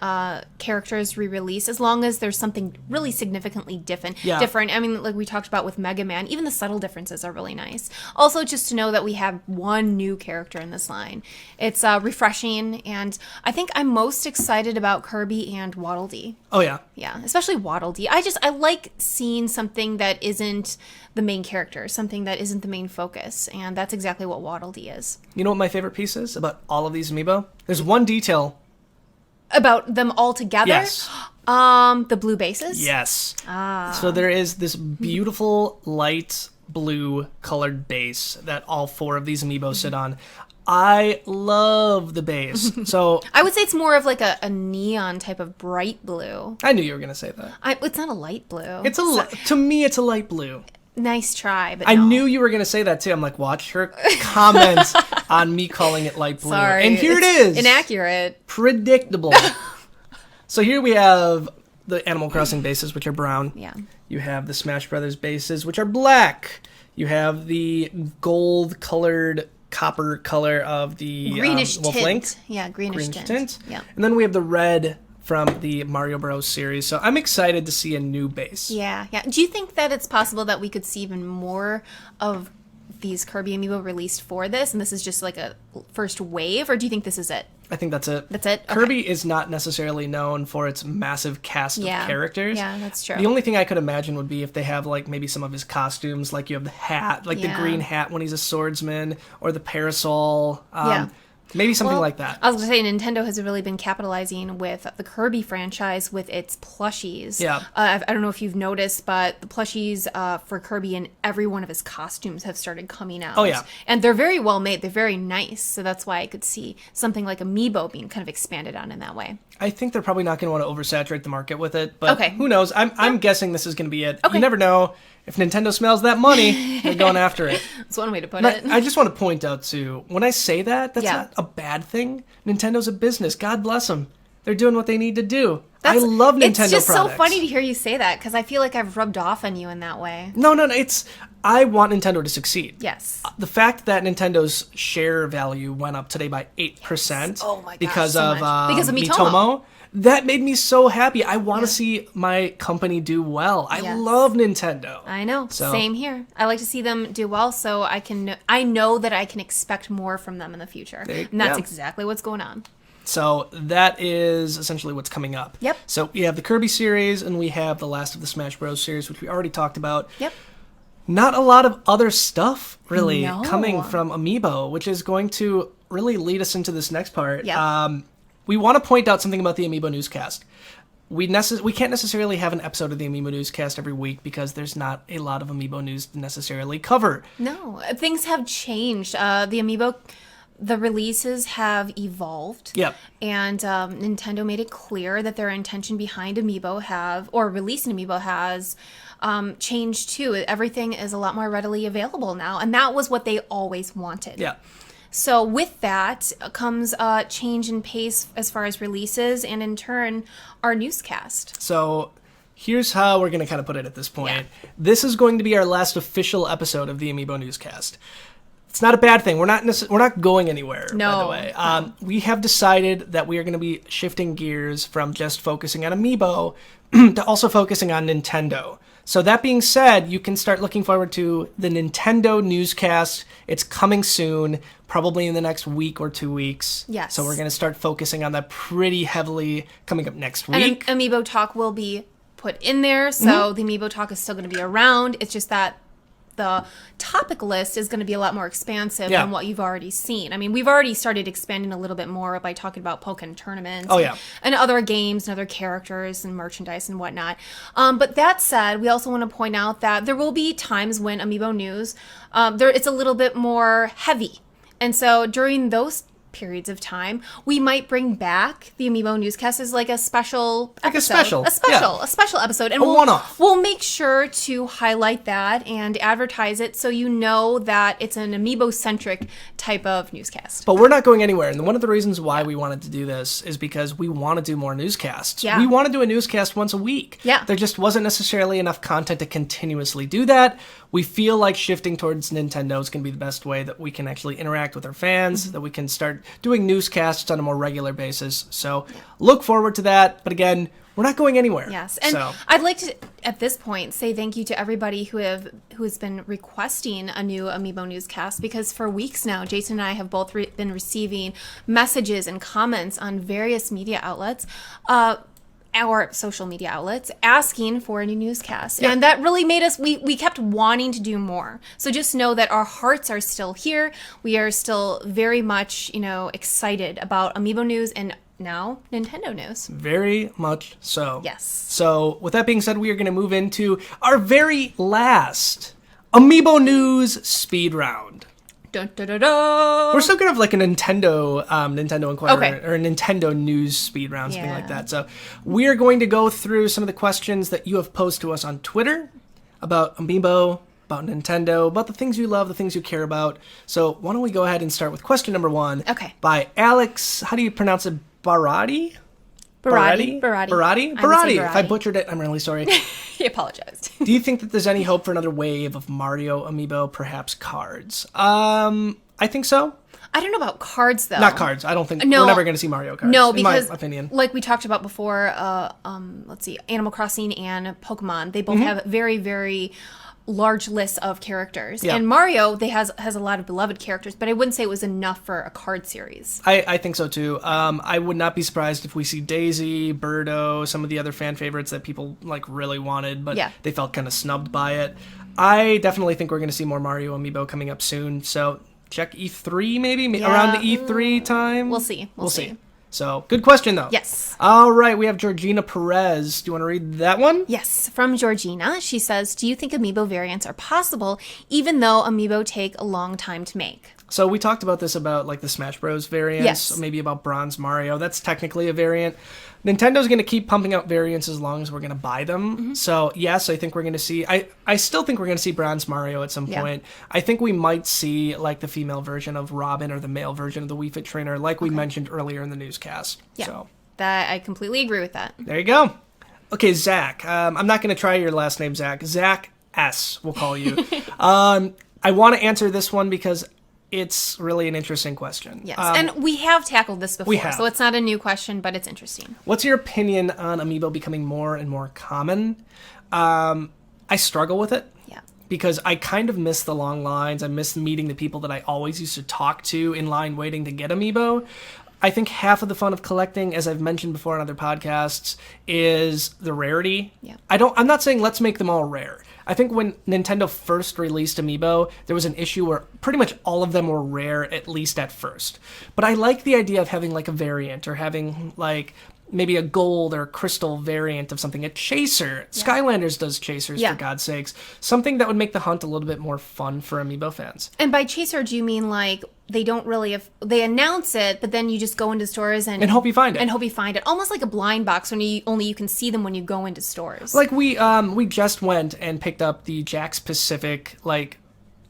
Speaker 3: characters re-release as long as there's something really significantly different.
Speaker 2: Yeah.
Speaker 3: I mean, like we talked about with Mega Man, even the subtle differences are really nice. Also, just to know that we have one new character in this line. It's refreshing, and I think I'm most excited about Kirby and Waddle Dee.
Speaker 2: Oh, yeah.
Speaker 3: Yeah, especially Waddle Dee. I like seeing something that isn't the main character, something that isn't the main focus, and that's exactly what Waddle Dee is.
Speaker 2: You know what my favorite piece is about all of these Amiibo? There's one detail.
Speaker 3: About them all together?
Speaker 2: Yes.
Speaker 3: The blue bases?
Speaker 2: Yes. So there is this beautiful light blue colored base that all 4 of these Amiibo sit on. I love the base. So
Speaker 3: I would say it's more of like a neon type of bright blue.
Speaker 2: I knew you were going to say that.
Speaker 3: It's not a light blue.
Speaker 2: To me, it's a light blue.
Speaker 3: Nice try, but
Speaker 2: I
Speaker 3: no.
Speaker 2: knew you were going to say that too. I'm like, watch her comment on me calling it light blue.
Speaker 3: Sorry.
Speaker 2: And here it is.
Speaker 3: Inaccurate.
Speaker 2: Predictable. So here we have the Animal Crossing bases, which are brown.
Speaker 3: Yeah.
Speaker 2: You have the Smash Brothers bases, which are black. You have the gold-colored copper color of the
Speaker 3: Greenish
Speaker 2: Wolf
Speaker 3: tint.
Speaker 2: Link.
Speaker 3: Yeah, greenish tint. Yeah.
Speaker 2: And then we have the red from the Mario Bros. Series. So I'm excited to see a new base.
Speaker 3: Yeah. Do you think that it's possible that we could see even more of these Kirby Amiibo released for this, and this is just like a first wave, or do you think this is it?
Speaker 2: I think that's it.
Speaker 3: That's it? Okay.
Speaker 2: Kirby is not necessarily known for its massive cast of characters.
Speaker 3: Yeah, that's true.
Speaker 2: The only thing I could imagine would be if they have like maybe some of his costumes, like you have the hat, like the green hat when he's a swordsman, or the parasol. Maybe something like that.
Speaker 3: I was going to say, Nintendo has really been capitalizing with the Kirby franchise with its plushies.
Speaker 2: Yeah.
Speaker 3: I don't know if you've noticed, but the plushies for Kirby and every one of his costumes have started coming out.
Speaker 2: Oh, yeah.
Speaker 3: And they're very well made. They're very nice. So that's why I could see something like Amiibo being kind of expanded on in that way.
Speaker 2: I think they're probably not going to want to oversaturate the market with it, but
Speaker 3: Okay.
Speaker 2: who knows? I'm guessing this is going to be it.
Speaker 3: Okay.
Speaker 2: You never know. if Nintendo smells that money, they're going after it.
Speaker 3: That's one way to put
Speaker 2: But
Speaker 3: it.
Speaker 2: I just want to point out, too, when I say that, that's not a bad thing. Nintendo's a business. God bless them. They're doing what they need to do. I love Nintendo products.
Speaker 3: It's just so funny to hear you say that, because I feel like I've rubbed off on you in that way.
Speaker 2: No, I want Nintendo to succeed.
Speaker 3: Yes.
Speaker 2: The fact that Nintendo's share value went up today by 8%
Speaker 3: Oh my gosh,
Speaker 2: because
Speaker 3: so
Speaker 2: of
Speaker 3: because of Miitomo.
Speaker 2: That made me so happy. I want to see my company do well. I love Nintendo.
Speaker 3: I know. Same here. I like to see them do well, so I know that I can expect more from them in the future. And that's exactly what's going on.
Speaker 2: So that is essentially what's coming up.
Speaker 3: Yep.
Speaker 2: So we have the Kirby series, and we have the Last of the Smash Bros. Series, which we already talked about.
Speaker 3: Yep.
Speaker 2: Not a lot of other stuff, really, coming from Amiibo, which is going to really lead us into this next part.
Speaker 3: Yep.
Speaker 2: We want to point out something about the Amiibo Newscast. We can't necessarily have an episode of the Amiibo Newscast every week because there's not a lot of Amiibo news to necessarily cover.
Speaker 3: No, things have changed. The releases have evolved.
Speaker 2: Yep.
Speaker 3: And Nintendo made it clear that their intention behind releasing Amiibo has changed too. Everything is a lot more readily available now, and that was what they always wanted.
Speaker 2: Yeah.
Speaker 3: So with that comes a change in pace as far as releases, and in turn, our newscast.
Speaker 2: So here's how we're going to kind of put it at this point.
Speaker 3: Yeah.
Speaker 2: This is going to be our last official episode of the Amiibo Newscast. It's not a bad thing. We're not going anywhere, by the way. We have decided that we are going to be shifting gears from just focusing on Amiibo to also focusing on Nintendo. So that being said, you can start looking forward to the Nintendo Newscast. It's coming soon, probably in the next week or 2 weeks.
Speaker 3: Yes.
Speaker 2: So we're going to start focusing on that pretty heavily coming up next week.
Speaker 3: And Amiibo Talk will be put in there, so the Amiibo Talk is still going to be around. It's just that the topic list is going to be a lot more expansive than what you've already seen. I mean, we've already started expanding a little bit more by talking about Pokken tournaments and other games and other characters and merchandise and whatnot. But that said, we also want to point out that there will be times when Amiibo News, it's a little bit more heavy. And so during those periods of time, we might bring back the Amiibo Newscast as like a special episode. A special episode. And we'll make sure to highlight that and advertise it so you know that it's an Amiibo-centric type of newscast.
Speaker 2: But we're not going anywhere. And one of the reasons why we wanted to do this is because we want to do more newscasts.
Speaker 3: Yeah.
Speaker 2: We want to do a newscast once a week.
Speaker 3: Yeah.
Speaker 2: There just wasn't necessarily enough content to continuously do that. We feel like shifting towards Nintendo is going to be the best way that we can actually interact with our fans, that we can start doing newscasts on a more regular basis. So look forward to that. But again, we're not going anywhere.
Speaker 3: Yes. And I'd like to, at this point, say thank you to everybody who has been requesting a new Amiibo Newscast, because for weeks now, Jason and I have both been receiving messages and comments on various media outlets, our social media outlets, asking for a new newscast. Yeah. And that really made us, we kept wanting to do more. So just know that our hearts are still here. We are still very much, excited about Amiibo news and now Nintendo news.
Speaker 2: Very much so.
Speaker 3: Yes.
Speaker 2: So with that being said, we are going to move into our very last Amiibo news speed round.
Speaker 3: Dun, dun, dun, dun.
Speaker 2: We're still gonna have like a Nintendo Inquirer or a Nintendo News speed round, something like that. So we are going to go through some of the questions that you have posed to us on Twitter about Amiibo, about Nintendo, about the things you love, the things you care about. So why don't we go ahead and start with question number 1 by Alex, how do you pronounce it? Barati? If I butchered it, I'm really sorry.
Speaker 3: He apologized.
Speaker 2: Do you think that there's any hope for another wave of Mario Amiibo, perhaps cards? I think so.
Speaker 3: I don't know about cards, though.
Speaker 2: Not cards. I don't think we're never going to see Mario cards.
Speaker 3: No, because,
Speaker 2: in my opinion,
Speaker 3: like we talked about before, let's see, Animal Crossing and Pokemon, they both have very, very large lists of characters. And Mario, has a lot of beloved characters, but I wouldn't say it was enough for a card series.
Speaker 2: I think so too. I would not be surprised if we see Daisy, Birdo, some of the other fan favorites that people really wanted, but they felt kind of snubbed by it. I definitely think we're going to see more Mario Amiibo coming up soon. So check E3 maybe around the E3 time.
Speaker 3: We'll see. We'll see.
Speaker 2: So, good question, though.
Speaker 3: Yes.
Speaker 2: All right, we have Georgina Perez. Do you want to read that one?
Speaker 3: Yes, from Georgina. She says, do you think Amiibo variants are possible, even though Amiibo take a long time to make?
Speaker 2: So we talked about this about like the Smash Bros variants,
Speaker 3: Yes.
Speaker 2: maybe about Bronze Mario. That's technically a variant. Nintendo's going to keep pumping out variants as long as we're going to buy them.
Speaker 3: Mm-hmm.
Speaker 2: So yes, I think we're going to see. I still think we're going to see Bronze Mario at some
Speaker 3: Yeah.
Speaker 2: point. I think we might see like the female version of Robin or the male version of the Wii Fit Trainer, like we mentioned earlier in the newscast.
Speaker 3: Yeah.
Speaker 2: So
Speaker 3: That I completely agree with that.
Speaker 2: there you go. Okay, Zach. I'm not going to try your last name, Zach. Zach S. We'll call you. I want to answer this one because it's really an interesting question.
Speaker 3: Yes. And we have tackled this before,
Speaker 2: have.
Speaker 3: so it's not a new question, but it's interesting.
Speaker 2: What's your opinion on Amiibo becoming more and more common? I struggle with it.
Speaker 3: Yeah.
Speaker 2: Because I kind of miss the long lines. I miss meeting the people that I always used to talk to in line waiting to get Amiibo. I think half of the fun of collecting, as I've mentioned before on other podcasts, is the rarity.
Speaker 3: Yeah.
Speaker 2: I'm not saying let's make them all rare. I think when Nintendo first released Amiibo, there was an issue where pretty much all of them were rare, at least at first. But I like the idea of having like a variant or having like maybe a gold or crystal variant of something. A chaser. Yeah. Skylanders does chasers, for God's sakes. Something that would make the hunt a little bit more fun for Amiibo fans.
Speaker 3: And by chaser, do you mean like they don't really they announce it, but then you just go into stores and
Speaker 2: hope you find it.
Speaker 3: And hope you find it. Almost like a blind box when you can see them when you go into stores.
Speaker 2: Like we just went and picked up the Jack's Pacific like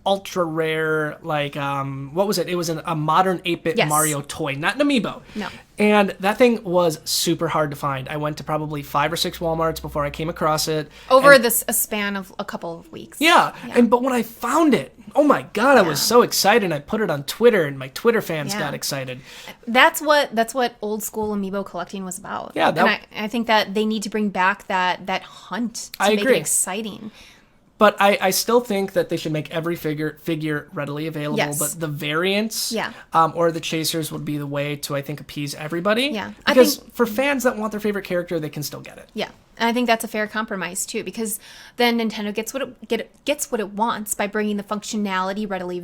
Speaker 2: ultra rare, like what was it? It was a modern 8-bit Mario toy, not an Amiibo.
Speaker 3: No.
Speaker 2: And that thing was super hard to find. I went to probably 5 or 6 Walmarts before I came across it.
Speaker 3: Over a span of a couple of weeks.
Speaker 2: Yeah. But when I found it, oh my God, I was so excited. I put it on Twitter and my Twitter fans got excited.
Speaker 3: That's what old school Amiibo collecting was about.
Speaker 2: Yeah.
Speaker 3: And I think that they need to bring back that hunt to make it exciting.
Speaker 2: But I still think that they should make every figure readily available.
Speaker 3: Yes.
Speaker 2: But the variants or the chasers would be the way to, I think, appease everybody.
Speaker 3: Yeah.
Speaker 2: Because for fans that want their favorite character, they can still get it.
Speaker 3: Yeah. And I think that's a fair compromise, too, because then Nintendo gets what it wants by bringing the functionality readily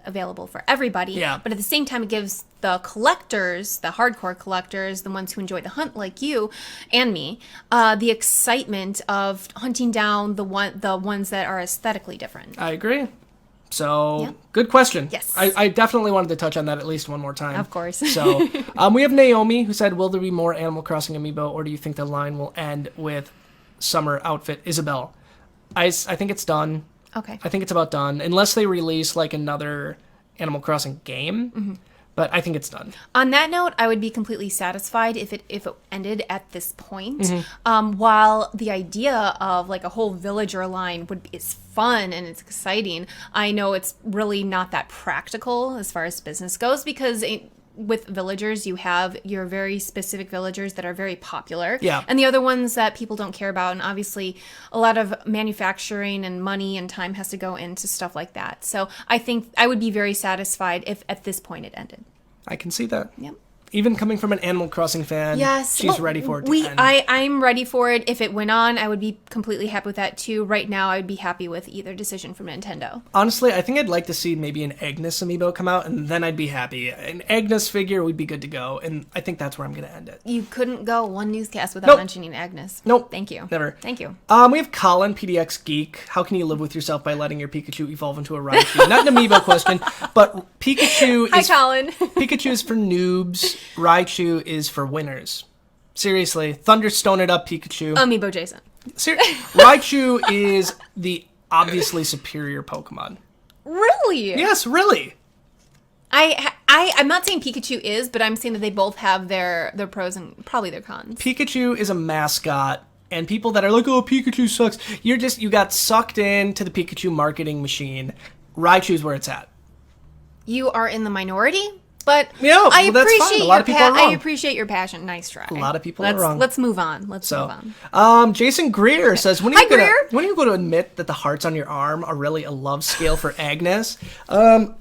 Speaker 3: available for everybody.
Speaker 2: Yeah.
Speaker 3: But at the same time, it gives the collectors, the hardcore collectors, the ones who enjoy the hunt like you and me, the excitement of hunting down the ones that are aesthetically different.
Speaker 2: I agree. So, good question.
Speaker 3: Yes.
Speaker 2: I definitely wanted to touch on that at least one more time.
Speaker 3: Of course.
Speaker 2: So, we have Naomi who said, will there be more Animal Crossing Amiibo, or do you think the line will end with Summer Outfit Isabelle? I think it's done.
Speaker 3: Okay.
Speaker 2: I think it's about done, unless they release like another Animal Crossing game. Mm-hmm. But I think it's done.
Speaker 3: On that note, I would be completely satisfied if it ended at this point. Mm-hmm. While the idea of like a whole villager line is fun and it's exciting, I know it's really not that practical as far as business goes, because with villagers, you have your very specific villagers that are very popular, and the other ones that people don't care about. And obviously, a lot of manufacturing and money and time has to go into stuff like that. So I think I would be very satisfied if at this point it ended.
Speaker 2: I can see that.
Speaker 3: Yep.
Speaker 2: Even coming from an Animal Crossing fan, she's ready for it to end.
Speaker 3: I'm ready for it. If it went on, I would be completely happy with that too. Right now, I would be happy with either decision from Nintendo.
Speaker 2: Honestly, I think I'd like to see maybe an Agnes Amiibo come out, and then I'd be happy. An Agnes figure would be good to go, and I think that's where I'm going to end it.
Speaker 3: You couldn't go one newscast without mentioning Agnes.
Speaker 2: Nope.
Speaker 3: Thank you.
Speaker 2: Never.
Speaker 3: Thank you.
Speaker 2: We have Colin, PDX Geek. How can you live with yourself by letting your Pikachu evolve into a Raichu? Not an Amiibo question, but Pikachu is...
Speaker 3: Hi, Colin.
Speaker 2: Pikachu is for noobs. Raichu is for winners. Seriously, Thunderstone it up, Pikachu.
Speaker 3: Amiibo Jason.
Speaker 2: Raichu is the obviously superior Pokemon.
Speaker 3: Really?
Speaker 2: Yes, really.
Speaker 3: I'm not saying Pikachu is, but I'm saying that they both have their pros and probably their cons.
Speaker 2: Pikachu is a mascot, and people that are like, oh, Pikachu sucks, you got sucked into the Pikachu marketing machine. Raichu's where it's at.
Speaker 3: You are in the minority, but
Speaker 2: I appreciate
Speaker 3: a lot of people are wrong. I appreciate your passion. Nice try.
Speaker 2: A lot of people are wrong.
Speaker 3: Let's move on. Move on.
Speaker 2: Jason Greer says, when are you going to admit that the hearts on your arm are really a love scale for Agnes?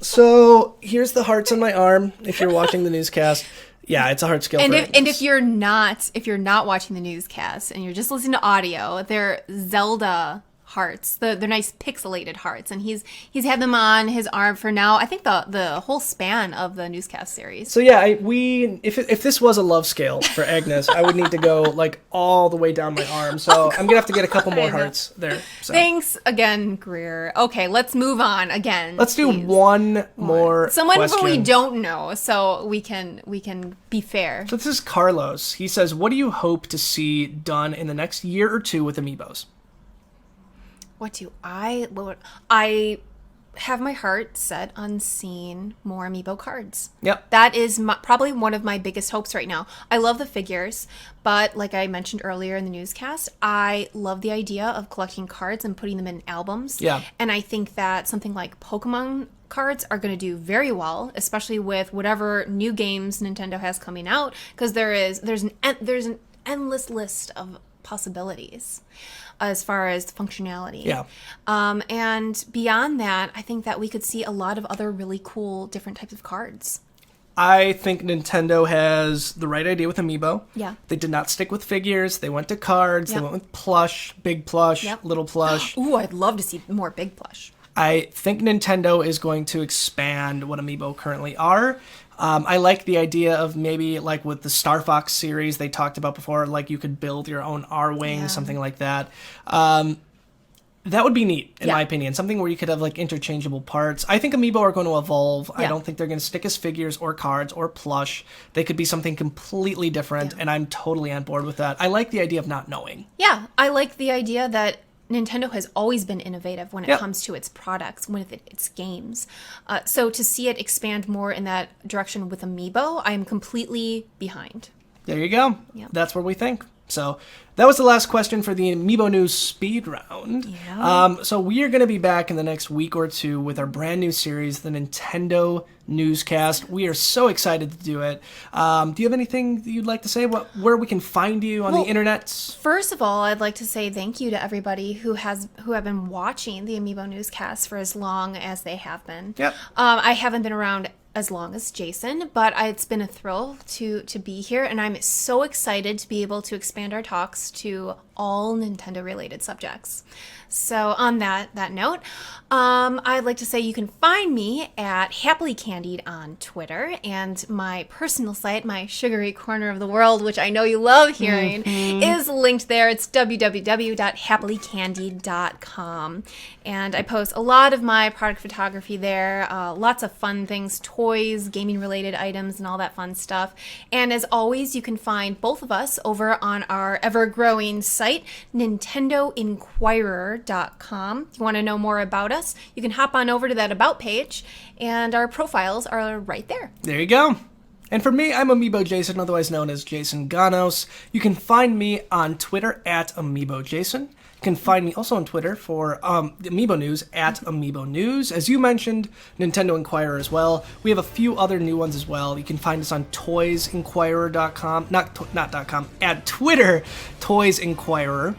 Speaker 2: So here's the hearts on my arm. If you're watching the newscast, it's a heart scale. And
Speaker 3: if you're not watching the newscast and you're just listening to audio, they're Zelda hearts. They're nice pixelated hearts, and he's had them on his arm for now. I think the whole span of the newscast series.
Speaker 2: So yeah, if this was a love scale for Agnes, I would need to go like all the way down my arm. So I'm gonna have to get a couple more hearts there. So.
Speaker 3: Thanks again, Greer. Okay, let's move on again.
Speaker 2: Let's do one more.
Speaker 3: Someone
Speaker 2: question.
Speaker 3: who we don't know, so we can be fair.
Speaker 2: So this is Carlos. He says, "What do you hope to see done in the next year or two with Amiibos?"
Speaker 3: I have my heart set on seeing more Amiibo cards.
Speaker 2: Yep.
Speaker 3: That is probably one of my biggest hopes right now. I love the figures, but like I mentioned earlier in the newscast, I love the idea of collecting cards and putting them in albums.
Speaker 2: Yeah.
Speaker 3: And I think that something like Pokemon cards are going to do very well, especially with whatever new games Nintendo has coming out, because there's an endless list of possibilities as far as functionality.
Speaker 2: Yeah.
Speaker 3: And beyond that, I think that we could see a lot of other really cool different types of cards.
Speaker 2: I think Nintendo has the right idea with Amiibo.
Speaker 3: Yeah.
Speaker 2: They did not stick with figures. They went to cards.
Speaker 3: Yep.
Speaker 2: They went with plush, big plush,
Speaker 3: Yep.
Speaker 2: little plush.
Speaker 3: Ooh, I'd love to see more big plush.
Speaker 2: I think Nintendo is going to expand what Amiibo currently are. I like the idea of maybe like with the Star Fox series they talked about before, like you could build your own R-Wing, something like that. That would be neat, in my opinion. Something where you could have like interchangeable parts. I think Amiibo are going to evolve. I don't think they're going to stick as figures or cards or plush. They could be something completely different, and I'm totally on board with that. I like the idea of not knowing.
Speaker 3: Yeah, I like the idea that Nintendo has always been innovative when it comes to its products, with its games. So to see it expand more in that direction with Amiibo, I am completely behind.
Speaker 2: There you go.
Speaker 3: Yep.
Speaker 2: That's what we think. So that was the last question for the Amiibo News speed round.
Speaker 3: Yeah.
Speaker 2: So we are going to be back in the next week or two with our brand new series, the Nintendo Newscast. We are so excited to do it. Do you have anything that you'd like to say about where we can find you on the internet?
Speaker 3: First of all, I'd like to say thank you to everybody who have been watching the Amiibo Newscast for as long as they have been.
Speaker 2: Yep.
Speaker 3: I haven't been around as long as Jason, but it's been a thrill to be here, and I'm so excited to be able to expand our talks to all Nintendo related subjects. So on that note, I'd like to say you can find me at Happily Candied on Twitter, and my personal site, my sugary corner of the world, which I know you love hearing, is linked there. It's www.happilycandied.com, and I post a lot of my product photography there, lots of fun things, toys, gaming related items, and all that fun stuff. And as always, you can find both of us over on our ever-growing site, NintendoInquirer.com. If you want to know more about us, you can hop on over to that About page, and our profiles are right there.
Speaker 2: There you go. And for me, I'm Amiibo Jason, otherwise known as Jason Ganos. You can find me on Twitter at Amiibo Jason. You can find me also on Twitter for the Amiibo News at Amiibo News. As you mentioned, Nintendo Inquirer as well. We have a few other new ones as well. You can find us on toysinquirer.com, not .com, at Twitter, Toys Inquirer.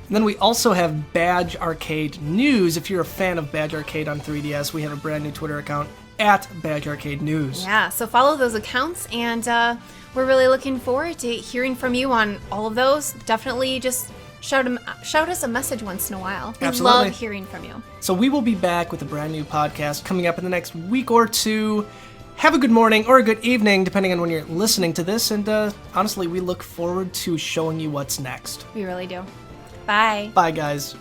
Speaker 2: And then we also have Badge Arcade News. If you're a fan of Badge Arcade on 3DS, we have a brand new Twitter account at Badge Arcade News.
Speaker 3: Yeah, so follow those accounts, and we're really looking forward to hearing from you on all of those. Definitely just shout us a message once in a while. We
Speaker 2: Absolutely.
Speaker 3: love hearing from you.
Speaker 2: So we will be back with a brand new podcast coming up in the next week or two. Have a good morning or a good evening, depending on when you're listening to this. And honestly, we look forward to showing you what's next.
Speaker 3: We really do. Bye.
Speaker 2: Bye, guys.